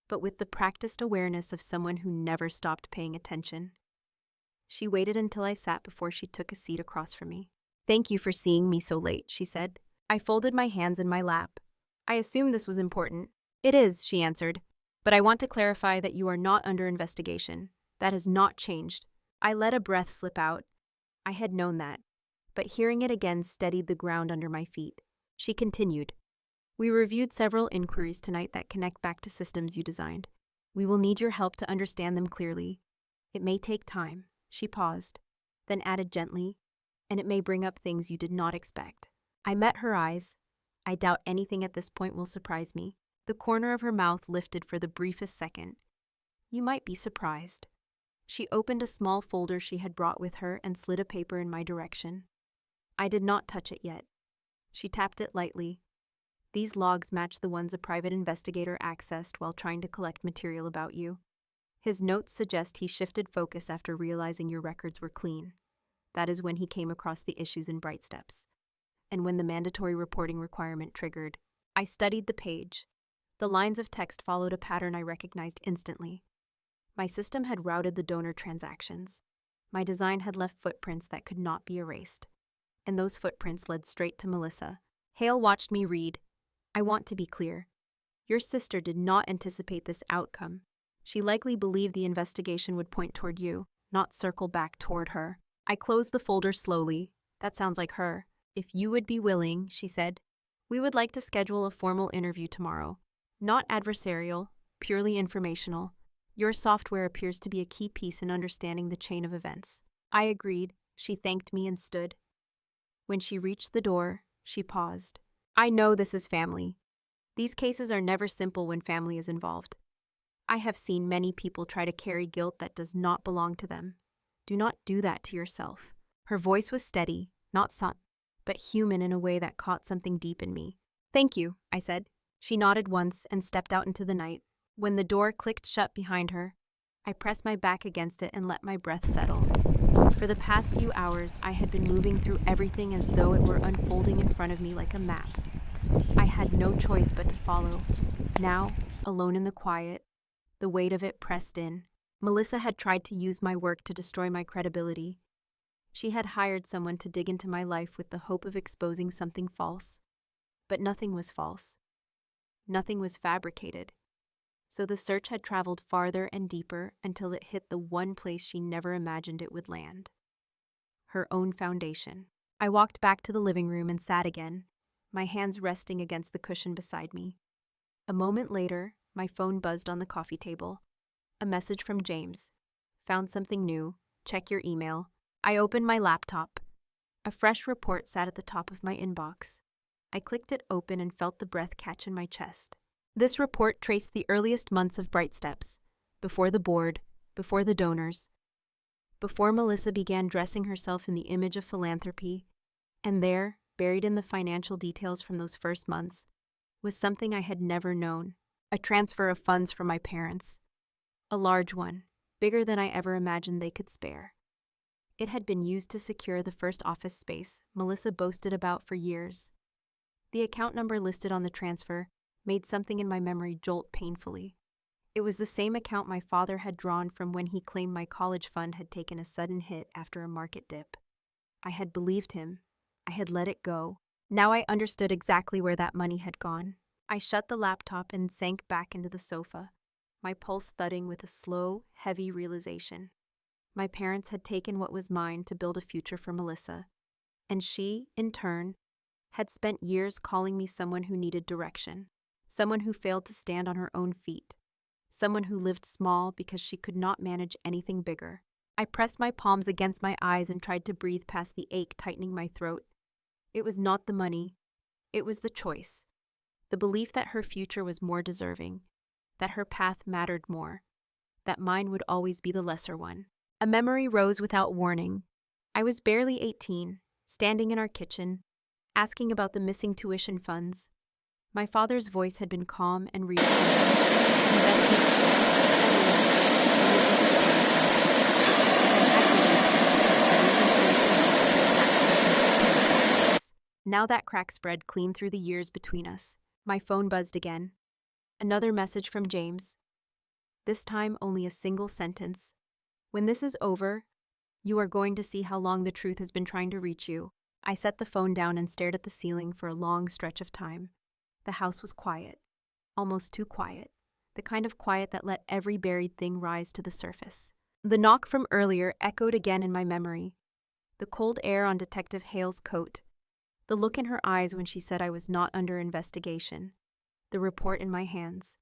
but with the practiced awareness of someone who never stopped paying attention. She waited until I sat before she took a seat across from me. "Thank you for seeing me so late," she said. I folded my hands in my lap. "I assumed this was important." "It is," she answered. "But I want to clarify that you are not under investigation. That has not changed." I let a breath slip out. I had known that, but hearing it again steadied the ground under my feet. She continued, "We reviewed several inquiries tonight that connect back to systems you designed. We will need your help to understand them clearly. It may take time." She paused, then added gently, "and it may bring up things you did not expect." I met her eyes. I doubt anything at this point will surprise me. The corner of her mouth lifted for the briefest second. "You might be surprised." She opened a small folder she had brought with her and slid a paper in my direction. I did not touch it yet. She tapped it lightly. "These logs match the ones a private investigator accessed while trying to collect material about you. His notes suggest he shifted focus after realizing your records were clean. That is when he came across the issues in BrightSteps, and when the mandatory reporting requirement triggered." I studied the page. The lines of text followed a pattern I recognized instantly. My system had routed the donor transactions. My design had left footprints that could not be erased, and those footprints led straight to Melissa. Hale watched me read. "I want to be clear. Your sister did not anticipate this outcome. She likely believed the investigation would point toward you, not circle back toward her. I closed the folder slowly. That sounds like her. If you would be willing, she said, we would like to schedule a formal interview tomorrow. Not adversarial, purely informational. Your software appears to be a key piece in understanding the chain of events. I agreed. She thanked me and stood. When she reached the door, she paused. I know this is family. These cases are never simple when family is involved. I have seen many people try to carry guilt that does not belong to them. Do not do that to yourself. Her voice was steady, not soft, but human in a way that caught something deep in me. Thank you, I said. She nodded once and stepped out into the night. When the door clicked shut behind her, I pressed my back against it and let my breath settle. For the past few hours, I had been moving through everything as though it were unfolding in front of me like a map. I had no choice but to follow. Now, alone in the quiet, the weight of it pressed in. Melissa had tried to use my work to destroy my credibility. She had hired someone to dig into my life with the hope of exposing something false. But nothing was false. Nothing was fabricated. So the search had traveled farther and deeper until it hit the one place she never imagined it would land. Her own foundation. I walked back to the living room and sat again, my hands resting against the cushion beside me. A moment later, my phone buzzed on the coffee table. A message from James. Found something new. Check your email. I opened my laptop. A fresh report sat at the top of my inbox. I clicked it open and felt the breath catch in my chest. This report traced the earliest months of Bright Steps, before the board, before the donors, before Melissa began dressing herself in the image of philanthropy, and there, buried in the financial details from those first months, was something I had never known, a transfer of funds from my parents. A large one, bigger than I ever imagined they could spare. It had been used to secure the first office space Melissa boasted about for years. The account number listed on the transfer made something in my memory jolt painfully. It was the same account my father had drawn from when he claimed my college fund had taken a sudden hit after a market dip. I had believed him. I had let it go. Now I understood exactly where that money had gone. I shut the laptop and sank back into the sofa, my pulse thudding with a slow, heavy realization. My parents had taken what was mine to build a future for Melissa, and she, in turn, had spent years calling me someone who needed direction, someone who failed to stand on her own feet, someone who lived small because she could not manage anything bigger. I pressed my palms against my eyes and tried to breathe past the ache tightening my throat. It was not the money. It was the choice. The belief that her future was more deserving, that her path mattered more, that mine would always be the lesser one. A memory rose without warning. I was barely 18, standing in our kitchen, asking about the missing tuition funds. My father's voice had been calm and reassuring. Now that crack spread clean through the years between us. My phone buzzed again. Another message from James. This time only a single sentence. When this is over, you are going to see how long the truth has been trying to reach you. I set the phone down and stared at the ceiling for a long stretch of time. The house was quiet. Almost too quiet. The kind of quiet that let every buried thing rise to the surface. The knock from earlier echoed again in my memory. The cold air on Detective Hale's coat. The look in her eyes when she said I was not under investigation. The report in my hands.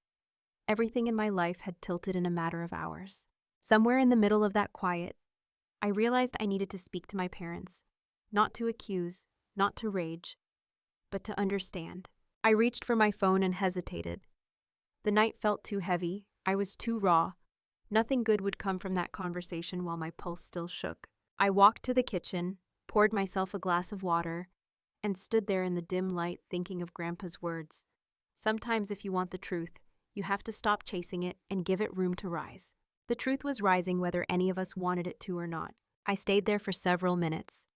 Everything in my life had tilted in a matter of hours. Somewhere in the middle of that quiet, I realized I needed to speak to my parents. Not to accuse, not to rage, but to understand. I reached for my phone and hesitated. The night felt too heavy. I was too raw. Nothing good would come from that conversation while my pulse still shook. I walked to the kitchen, poured myself a glass of water, and stood there in the dim light thinking of Grandpa's words. Sometimes if you want the truth, you have to stop chasing it and give it room to rise. The truth was rising whether any of us wanted it to or not. I stayed there for several minutes,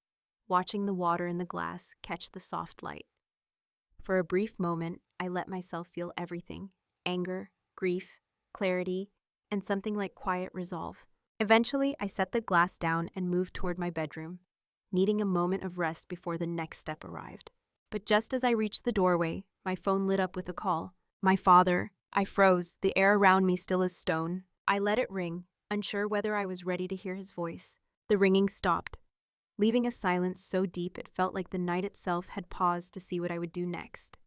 watching the water in the glass catch the soft light. For a brief moment, I let myself feel everything: anger, grief, clarity, and something like quiet resolve. Eventually, I set the glass down and moved toward my bedroom, needing a moment of rest before the next step arrived. But just as I reached the doorway, my phone lit up with a call. My father. I froze, the air around me still as stone. I let it ring, unsure whether I was ready to hear his voice. The ringing stopped, leaving a silence so deep it felt like the night itself had paused to see what I would do next.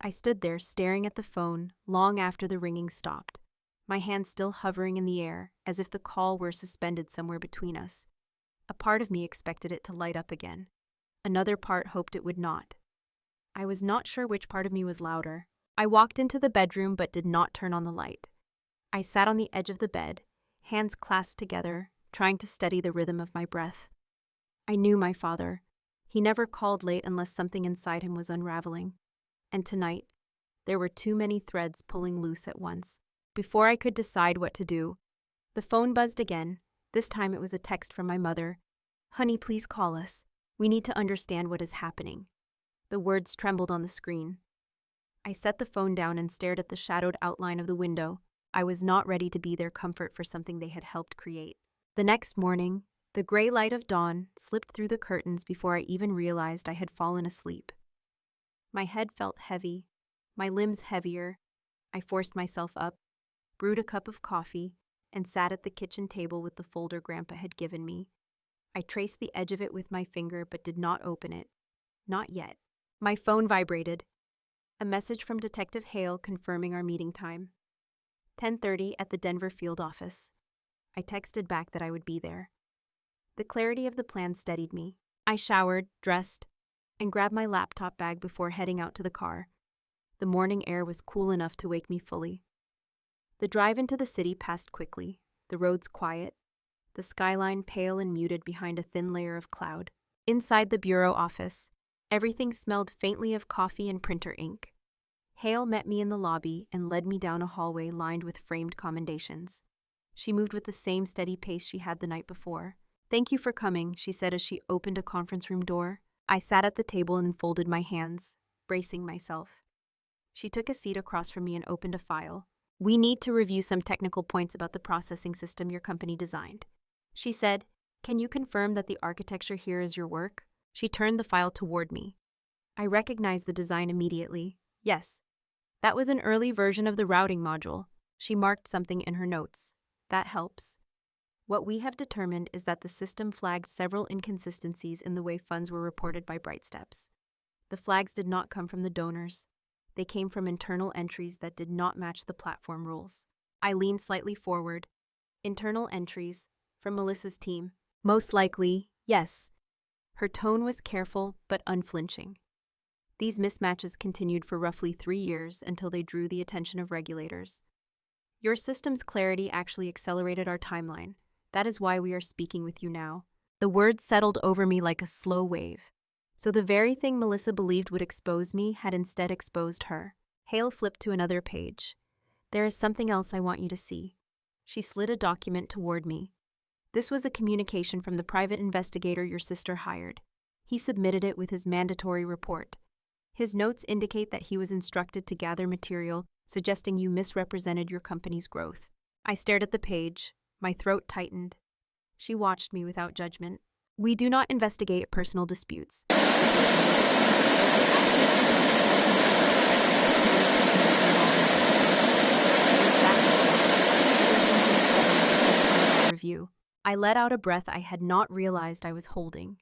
I stood there staring at the phone long after the ringing stopped, my hand still hovering in the air as if the call were suspended somewhere between us. A part of me expected it to light up again. Another part hoped it would not. I was not sure which part of me was louder. I walked into the bedroom but did not turn on the light. I sat on the edge of the bed, hands clasped together, trying to steady the rhythm of my breath. I knew my father. He never called late unless something inside him was unraveling. And tonight, there were too many threads pulling loose at once. Before I could decide what to do, the phone buzzed again. This time it was a text from my mother. "Honey, please call us. We need to understand what is happening." The words trembled on the screen. I set the phone down and stared at the shadowed outline of the window. I was not ready to be their comfort for something they had helped create. The next morning, the gray light of dawn slipped through the curtains before I even realized I had fallen asleep. My head felt heavy, my limbs heavier. I forced myself up, brewed a cup of coffee, and sat at the kitchen table with the folder Grandpa had given me. I traced the edge of it with my finger but did not open it. Not yet. My phone vibrated. A message from Detective Hale confirming our meeting time. 10:30 at the Denver field office. I texted back that I would be there. The clarity of the plan steadied me. I showered, dressed, and grabbed my laptop bag before heading out to the car. The morning air was cool enough to wake me fully. The drive into the city passed quickly, the roads quiet, the skyline pale and muted behind a thin layer of cloud. Inside the bureau office, everything smelled faintly of coffee and printer ink. Hale met me in the lobby and led me down a hallway lined with framed commendations. She moved with the same steady pace she had the night before. "Thank you for coming," she said as she opened a conference room door. I sat at the table and folded my hands, bracing myself. She took a seat across from me and opened a file. "We need to review some technical points about the processing system your company designed," she said. "Can you confirm that the architecture here is your work?" She turned the file toward me. I recognized the design immediately. Yes, that was an early version of the routing module. She marked something in her notes. "That helps. What we have determined is that the system flagged several inconsistencies in the way funds were reported by BrightSteps. The flags did not come from the donors. They came from internal entries that did not match the platform rules." I leaned slightly forward. "Internal entries? From Melissa's team?" "Most likely, yes." Her tone was careful but unflinching. "These mismatches continued for roughly 3 years until they drew the attention of regulators. Your system's clarity actually accelerated our timeline. That is why we are speaking with you now." The words settled over me like a slow wave. So the very thing Melissa believed would expose me had instead exposed her. Hale flipped to another page. "There is something else I want you to see." She slid a document toward me. "This was a communication from the private investigator your sister hired. He submitted it with his mandatory report. His notes indicate that he was instructed to gather material suggesting you misrepresented your company's growth." I stared at the page. My throat tightened. She watched me without judgment. "We do not investigate personal disputes." Review. I let out a breath I had not realized I was holding.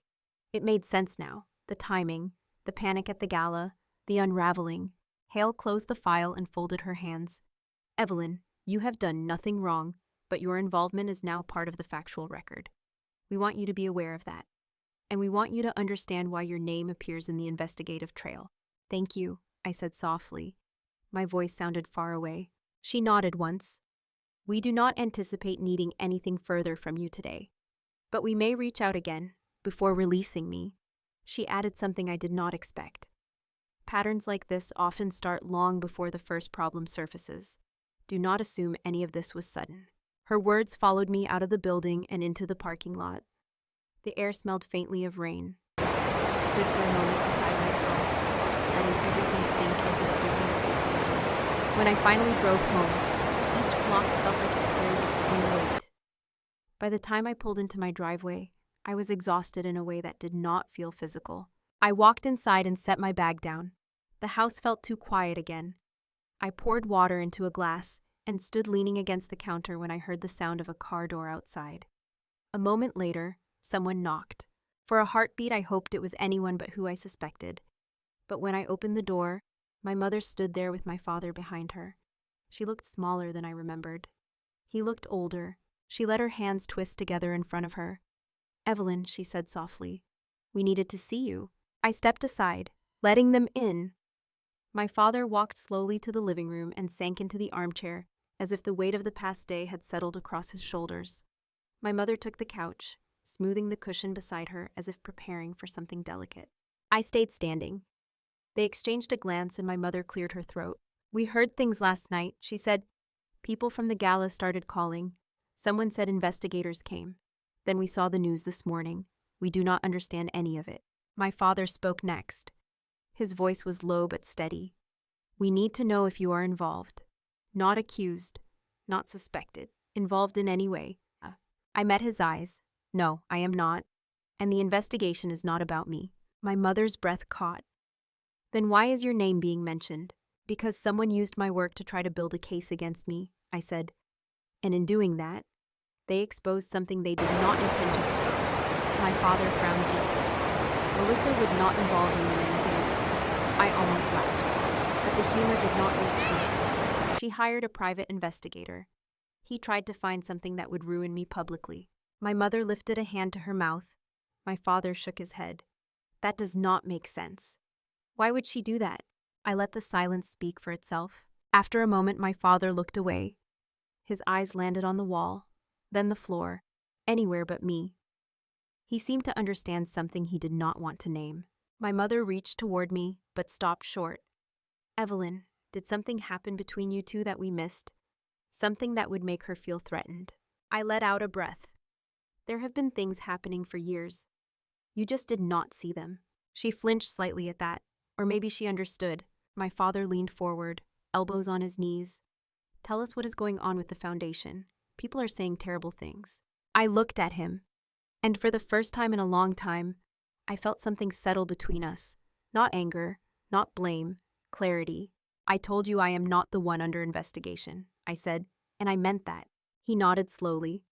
It made sense now. The timing, the panic at the gala, the unraveling. Hale closed the file and folded her hands. "Evelyn, you have done nothing wrong, but your involvement is now part of the factual record. We want you to be aware of that. And we want you to understand why your name appears in the investigative trail." "Thank you," I said softly. My voice sounded far away. She nodded once. "We do not anticipate needing anything further from you today. But we may reach out again, before releasing me." She added something I did not expect. "Patterns like this often start long before the first problem surfaces. Do not assume any of this was sudden." Her words followed me out of the building and into the parking lot. The air smelled faintly of rain. I stood for a moment beside my car, letting everything sink into the open space around me. When I finally drove home, each block felt like it carried its own weight. By the time I pulled into my driveway, I was exhausted in a way that did not feel physical. I walked inside and set my bag down. The house felt too quiet again. I poured water into a glass and stood leaning against the counter when I heard the sound of a car door outside. A moment later, someone knocked. For a heartbeat, I hoped it was anyone but who I suspected. But when I opened the door, my mother stood there with my father behind her. She looked smaller than I remembered. He looked older. She let her hands twist together in front of her. "Evelyn," she said softly, "we needed to see you." I stepped aside, letting them in. My father walked slowly to the living room and sank into the armchair, as if the weight of the past day had settled across his shoulders. My mother took the couch, smoothing the cushion beside her as if preparing for something delicate. I stayed standing. They exchanged a glance and my mother cleared her throat. "We heard things last night," she said. "People from the gala started calling. Someone said investigators came. Then we saw the news this morning. We do not understand any of it." My father spoke next. His voice was low but steady. "We need to know if you are involved. Not accused, not suspected, involved in any way." I met his eyes. "No, I am not. And the investigation is not about me." My mother's breath caught. "Then why is your name being mentioned?" "Because someone used my work to try to build a case against me," I said. "And in doing that, they exposed something they did not intend to expose." My father frowned deeply. "Melissa would not involve me in anything." I almost laughed, but the humor did not reach me. "She hired a private investigator. He tried to find something that would ruin me publicly." My mother lifted a hand to her mouth. My father shook his head. "That does not make sense. Why would she do that?" I let the silence speak for itself. After a moment, my father looked away. His eyes landed on the wall, then the floor, anywhere but me. He seemed to understand something he did not want to name. My mother reached toward me, but stopped short. "Evelyn, did something happen between you two that we missed? Something that would make her feel threatened?" I let out a breath. "There have been things happening for years. You just did not see them." She flinched slightly at that, or maybe she understood. My father leaned forward, elbows on his knees. "Tell us what is going on with the foundation. People are saying terrible things." I looked at him, and for the first time in a long time, I felt something settle between us. Not anger, not blame, clarity. "I told you I am not the one under investigation," I said, and I meant that. He nodded slowly,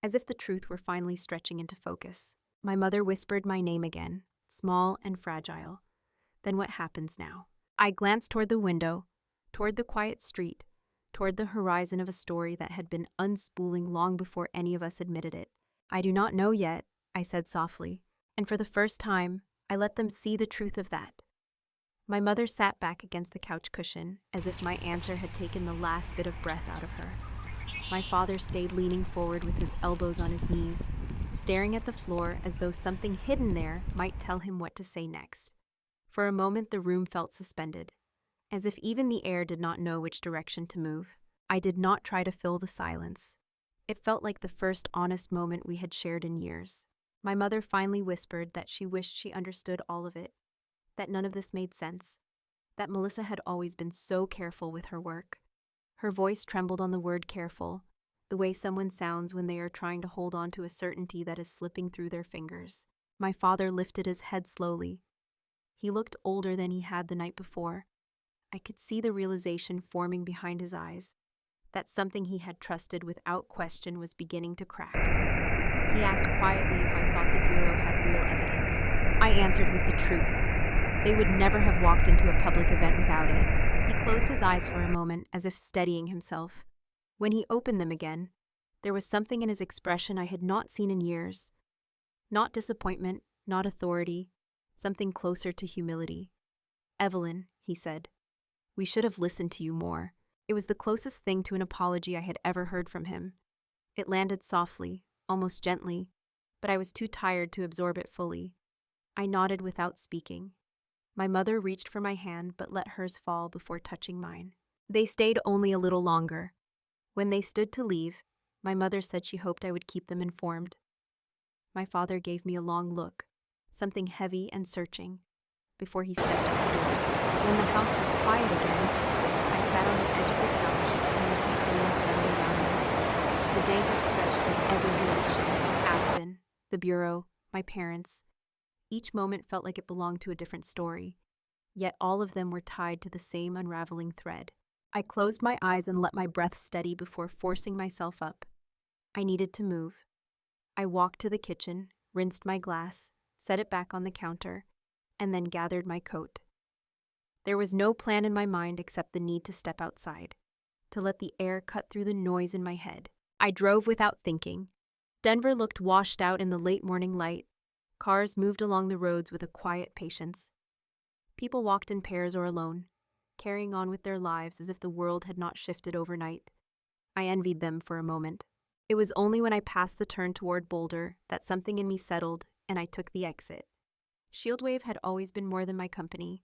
as if the truth were finally stretching into focus. My mother whispered my name again, small and fragile. "Then what happens now?" I glanced toward the window, toward the quiet street, toward the horizon of a story that had been unspooling long before any of us admitted it. "I do not know yet," I said softly, and for the first time, I let them see the truth of that. My mother sat back against the couch cushion, as if my answer had taken the last bit of breath out of her. My father stayed leaning forward with his elbows on his knees, staring at the floor as though something hidden there might tell him what to say next. For a moment, the room felt suspended, as if even the air did not know which direction to move. I did not try to fill the silence. It felt like the first honest moment we had shared in years. My mother finally whispered that she wished she understood all of it, that none of this made sense, that Melissa had always been so careful with her work. Her voice trembled on the word careful, the way someone sounds when they are trying to hold on to a certainty that is slipping through their fingers. My father lifted his head slowly. He looked older than he had the night before. I could see the realization forming behind his eyes, that something he had trusted without question was beginning to crack. He asked quietly if I thought the Bureau had real evidence. I answered with the truth. They would never have walked into a public event without it. He closed his eyes for a moment, as if steadying himself. When he opened them again, there was something in his expression I had not seen in years. Not disappointment, not authority, something closer to humility. "Evelyn," he said, "we should have listened to you more." It was the closest thing to an apology I had ever heard from him. It landed softly, almost gently, but I was too tired to absorb it fully. I nodded without speaking. My mother reached for my hand but let hers fall before touching mine. They stayed only a little longer. When they stood to leave, my mother said she hoped I would keep them informed. My father gave me a long look, something heavy and searching, before he stepped out the door. When the house was quiet again, I sat on the edge of the couch and let the stillness settle around me. The day had stretched in every direction: Aspen, the Bureau, my parents. Each moment felt like it belonged to a different story, yet all of them were tied to the same unraveling thread. I closed my eyes and let my breath steady before forcing myself up. I needed to move. I walked to the kitchen, rinsed my glass, set it back on the counter, and then gathered my coat. There was no plan in my mind except the need to step outside, to let the air cut through the noise in my head. I drove without thinking. Denver looked washed out in the late morning light. Cars moved along the roads with a quiet patience. People walked in pairs or alone, carrying on with their lives as if the world had not shifted overnight. I envied them for a moment. It was only when I passed the turn toward Boulder that something in me settled and I took the exit. Shieldwave had always been more than my company.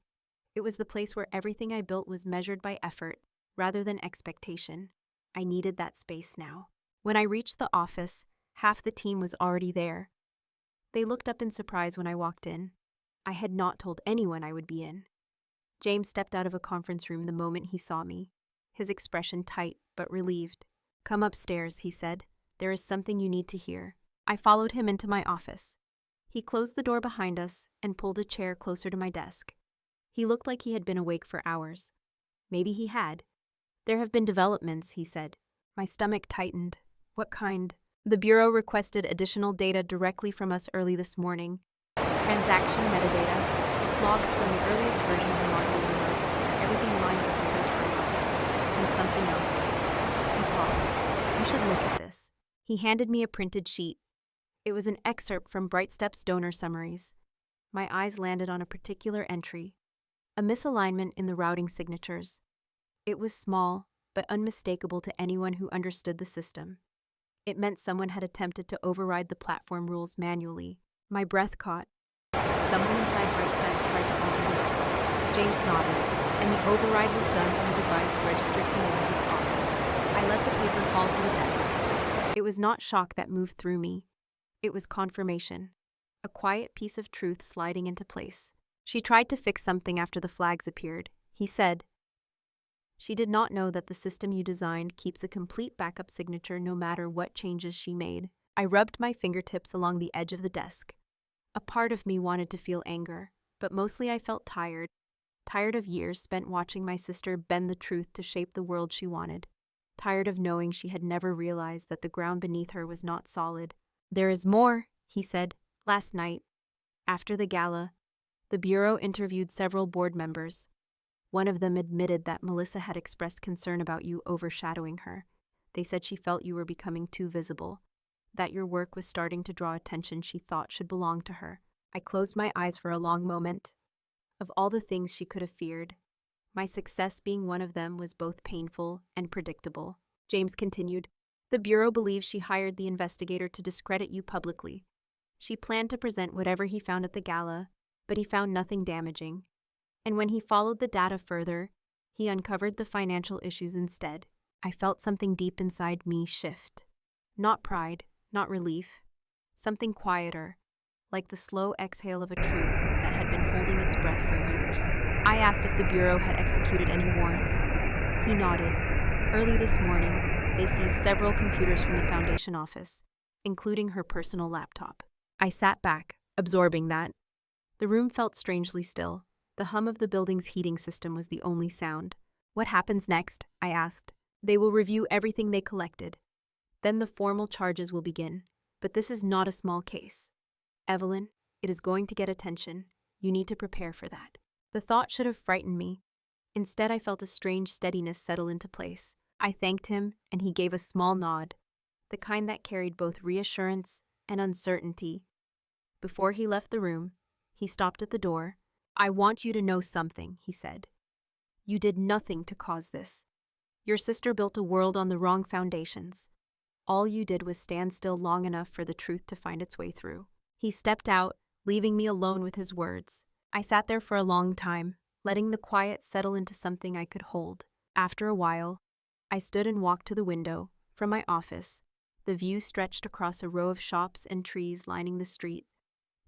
It was the place where everything I built was measured by effort rather than expectation. I needed that space now. When I reached the office, half the team was already there. They looked up in surprise when I walked in. I had not told anyone I would be in. James stepped out of a conference room the moment he saw me, his expression tight but relieved. "Come upstairs," he said. "There is something you need to hear." I followed him into my office. He closed the door behind us and pulled a chair closer to my desk. He looked like he had been awake for hours. Maybe he had. "There have been developments," he said. My stomach tightened. "What kind?" "The Bureau requested additional data directly from us early this morning. Transaction metadata, logs from the earliest version of the module number. Everything lines up every time. And something else." He paused. "You should look at this." He handed me a printed sheet. It was an excerpt from BrightStep's donor summaries. My eyes landed on a particular entry, a misalignment in the routing signatures. It was small, but unmistakable to anyone who understood the system. It meant someone had attempted to override the platform rules manually. My breath caught. Someone inside BrightSteps tried to alter the record. James nodded, and the override was done from a device registered to Melissa's office. I let the paper fall to the desk. It was not shock that moved through me. It was confirmation, a quiet piece of truth sliding into place. "She tried to fix something after the flags appeared," he said. "She did not know that the system you designed keeps a complete backup signature no matter what changes she made." I rubbed my fingertips along the edge of the desk. A part of me wanted to feel anger, but mostly I felt tired of years spent watching my sister bend the truth to shape the world she wanted, tired of knowing she had never realized that the ground beneath her was not solid. "There is more," he said. "Last night, after the gala, the Bureau interviewed several board members. One of them admitted that Melissa had expressed concern about you overshadowing her. They said she felt you were becoming too visible, that your work was starting to draw attention she thought should belong to her." I closed my eyes for a long moment. Of all the things she could have feared, my success being one of them was both painful and predictable. James continued, "The Bureau believes she hired the investigator to discredit you publicly. She planned to present whatever he found at the gala, but he found nothing damaging. And when he followed the data further, he uncovered the financial issues instead." I felt something deep inside me shift. Not pride, not relief. Something quieter, like the slow exhale of a truth that had been holding its breath for years. I asked if the Bureau had executed any warrants. He nodded. "Early this morning, they seized several computers from the Foundation office, including her personal laptop." I sat back, absorbing that. The room felt strangely still. The hum of the building's heating system was the only sound. "What happens next?" I asked. "They will review everything they collected. Then the formal charges will begin. But this is not a small case. Evelyn, it is going to get attention. You need to prepare for that." The thought should have frightened me. Instead, I felt a strange steadiness settle into place. I thanked him, and he gave a small nod, the kind that carried both reassurance and uncertainty. Before he left the room, he stopped at the door. "I want you to know something," he said. "You did nothing to cause this. Your sister built a world on the wrong foundations. All you did was stand still long enough for the truth to find its way through." He stepped out, leaving me alone with his words. I sat there for a long time, letting the quiet settle into something I could hold. After a while, I stood and walked to the window. From my office, the view stretched across a row of shops and trees lining the street.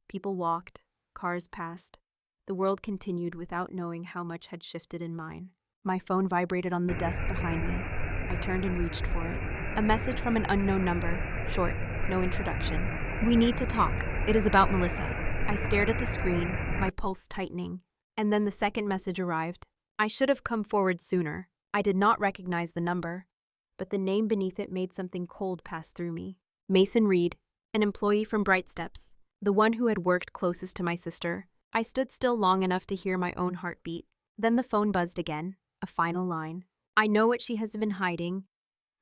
People walked, cars passed. The world continued without knowing how much had shifted in mine. My phone vibrated on the desk behind me. I turned and reached for it. A message from an unknown number, short, no introduction. "We need to talk. It is about Melissa." I stared at the screen, my pulse tightening. And then the second message arrived. "I should have come forward sooner. I did not recognize the number, but the name beneath it made something cold pass through me. Mason Reed, an employee from Bright Steps, the one who had worked closest to my sister. I stood still long enough to hear my own heartbeat. Then the phone buzzed again, a final line. I know what she has been hiding.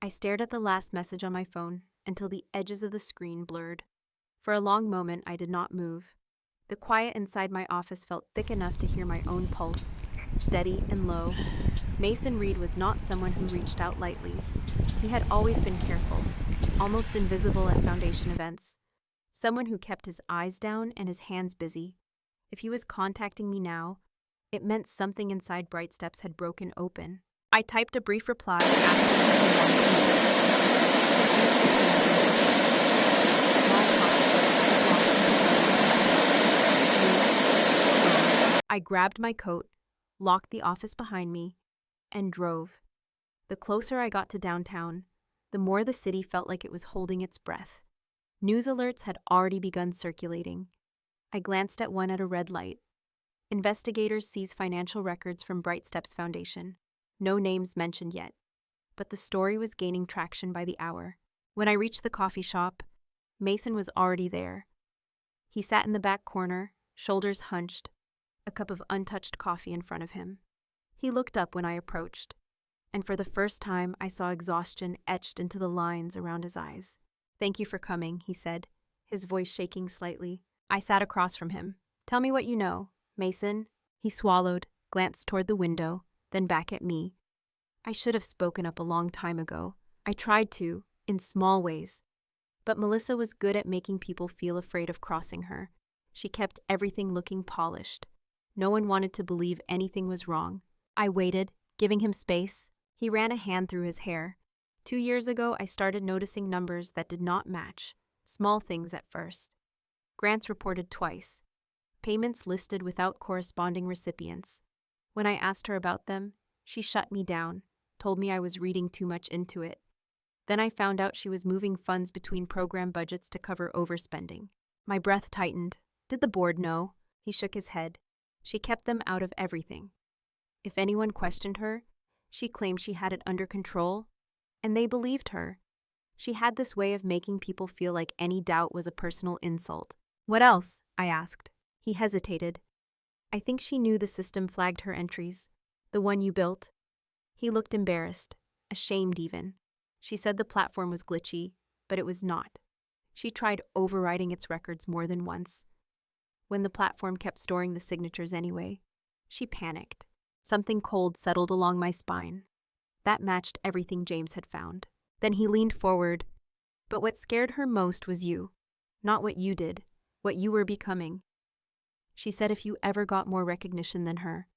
I stared at the last message on my phone until the edges of the screen blurred. For a long moment, I did not move. The quiet inside my office felt thick enough to hear my own pulse, steady and low. Mason Reed was not someone who reached out lightly. He had always been careful, almost invisible at Foundation events. Someone who kept his eyes down and his hands busy. If he was contacting me now, it meant something inside Bright Steps had broken open. I typed a brief reply asking if he wanted to meet. I grabbed my coat, locked the office behind me, and drove. The closer I got to downtown, the more the city felt like it was holding its breath. News alerts had already begun circulating. I glanced at one at a red light. Investigators seize financial records from Bright Steps Foundation. No names mentioned yet, but the story was gaining traction by the hour. When I reached the coffee shop, Mason was already there. He sat in the back corner, shoulders hunched, a cup of untouched coffee in front of him. He looked up when I approached, and for the first time I saw exhaustion etched into the lines around his eyes. "Thank you for coming," he said, his voice shaking slightly. I sat across from him. "Tell me what you know, Mason." He swallowed, glanced toward the window, then back at me. I should have spoken up a long time ago. I tried to, in small ways. But Melissa was good at making people feel afraid of crossing her. She kept everything looking polished. No one wanted to believe anything was wrong. I waited, giving him space. He ran a hand through his hair. 2 years ago, I started noticing numbers that did not match. Small things at first. Grants reported twice. Payments listed without corresponding recipients. When I asked her about them, she shut me down, told me I was reading too much into it. Then I found out she was moving funds between program budgets to cover overspending. My breath tightened. Did the board know? He shook his head. She kept them out of everything. If anyone questioned her, she claimed she had it under control, and they believed her. She had this way of making people feel like any doubt was a personal insult. "What else?" I asked. He hesitated. "I think she knew the system flagged her entries. The one you built." He looked embarrassed, ashamed even. She said the platform was glitchy, but it was not. She tried overriding its records more than once. When the platform kept storing the signatures anyway, she panicked. Something cold settled along my spine. That matched everything James had found. Then he leaned forward. "But what scared her most was you. Not what you did, what you were becoming." She said if you ever got more recognition than her,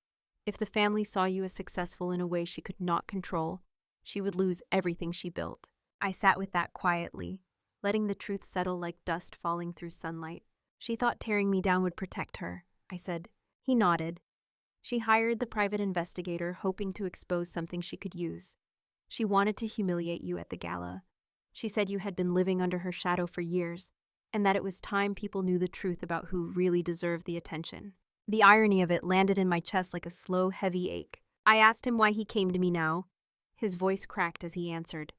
if the family saw you as successful in a way she could not control, she would lose everything she built. I sat with that quietly, letting the truth settle like dust falling through sunlight. "She thought tearing me down would protect her," I said. He nodded. "She hired the private investigator hoping to expose something she could use. She wanted to humiliate you at the gala. She said you had been living under her shadow for years, and that it was time people knew the truth about who really deserved the attention." The irony of it landed in my chest like a slow, heavy ache. I asked him why he came to me now. His voice cracked as he answered.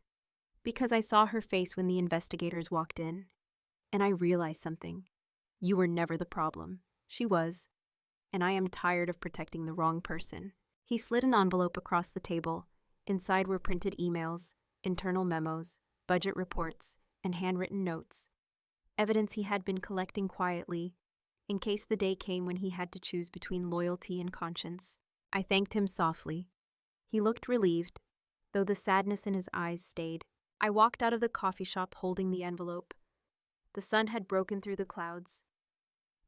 "Because I saw her face when the investigators walked in, and I realized something. You were never the problem. She was. And I am tired of protecting the wrong person." He slid an envelope across the table. Inside were printed emails, internal memos, budget reports, and handwritten notes. Evidence he had been collecting quietly, in case the day came when he had to choose between loyalty and conscience. I thanked him softly. He looked relieved, though the sadness in his eyes stayed. I walked out of the coffee shop holding the envelope. The sun had broken through the clouds.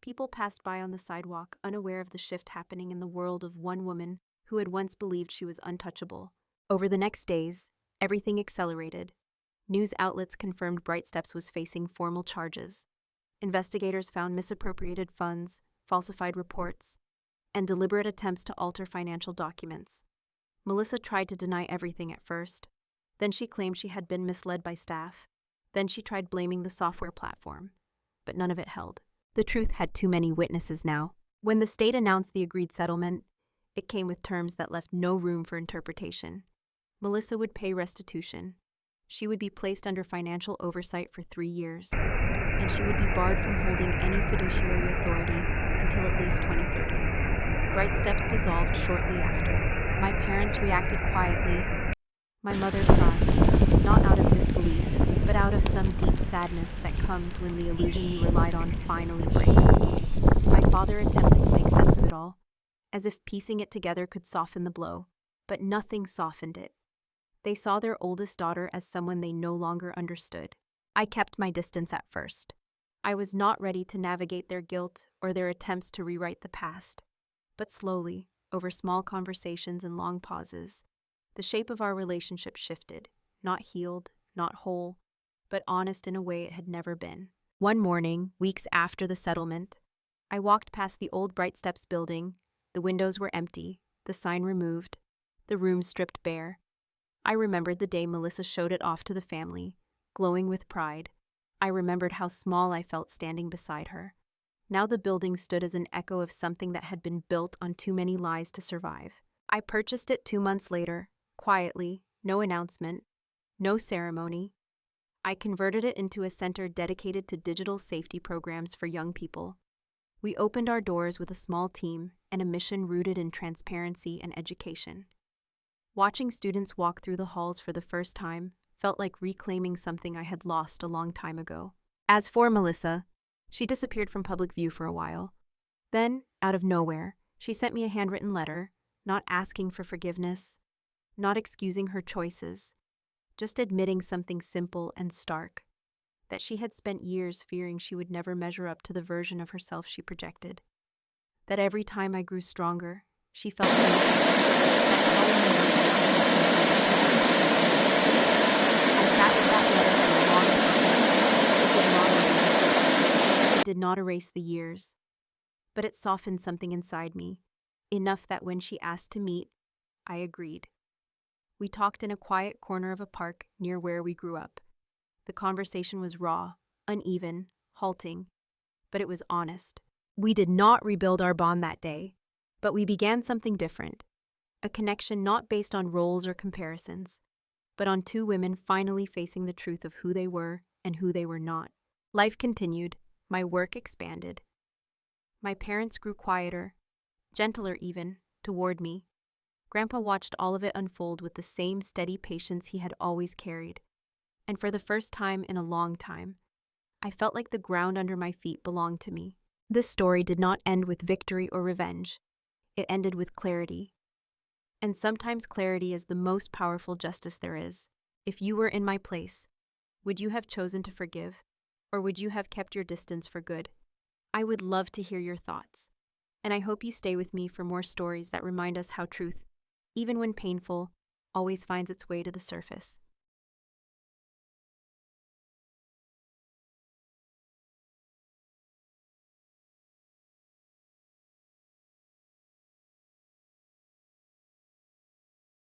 People passed by on the sidewalk, unaware of the shift happening in the world of one woman who had once believed she was untouchable. Over the next days, everything accelerated. News outlets confirmed Bright Steps was facing formal charges. Investigators found misappropriated funds, falsified reports, and deliberate attempts to alter financial documents. Melissa tried to deny everything at first. Then she claimed she had been misled by staff. Then she tried blaming the software platform. But none of it held. The truth had too many witnesses now. When the state announced the agreed settlement, it came with terms that left no room for interpretation. Melissa would pay restitution. She would be placed under financial oversight for 3 years, and she would be barred from holding any fiduciary authority until at least 2030. Bright Steps dissolved shortly after. My parents reacted quietly. My mother cried, not out of disbelief, but out of some deep sadness that comes when the illusion you relied on finally breaks. My father attempted to make sense of it all, as if piecing it together could soften the blow, but nothing softened it. They saw their oldest daughter as someone they no longer understood. I kept my distance at first. I was not ready to navigate their guilt or their attempts to rewrite the past. But slowly, over small conversations and long pauses, the shape of our relationship shifted, not healed, not whole, but honest in a way it had never been. One morning, weeks after the settlement, I walked past the old Bright Steps building. The windows were empty, the sign removed, the room stripped bare. I remembered the day Melissa showed it off to the family, glowing with pride. I remembered how small I felt standing beside her. Now the building stood as an echo of something that had been built on too many lies to survive. I purchased it 2 months later, quietly, no announcement, no ceremony. I converted it into a center dedicated to digital safety programs for young people. We opened our doors with a small team and a mission rooted in transparency and education. Watching students walk through the halls for the first time felt like reclaiming something I had lost a long time ago. As for Melissa, she disappeared from public view for a while. Then, out of nowhere, she sent me a handwritten letter, not asking for forgiveness, not excusing her choices, just admitting something simple and stark, that she had spent years fearing she would never measure up to the version of herself she projected. That every time I grew stronger, she felt It did not erase the years, but it softened something inside me, enough that when she asked to meet, I agreed. We talked in a quiet corner of a park near where we grew up. The conversation was raw, uneven, halting, but it was honest. We did not rebuild our bond that day, but we began something different, a connection not based on roles or comparisons, but on 2 women finally facing the truth of who they were and who they were not. Life continued. My work expanded. My parents grew quieter, gentler even, toward me. Grandpa watched all of it unfold with the same steady patience he had always carried. And for the first time in a long time, I felt like the ground under my feet belonged to me. This story did not end with victory or revenge. It ended with clarity. And sometimes clarity is the most powerful justice there is. If you were in my place, would you have chosen to forgive? Or would you have kept your distance for good? I would love to hear your thoughts. And I hope you stay with me for more stories that remind us how truth, even when painful, always finds its way to the surface.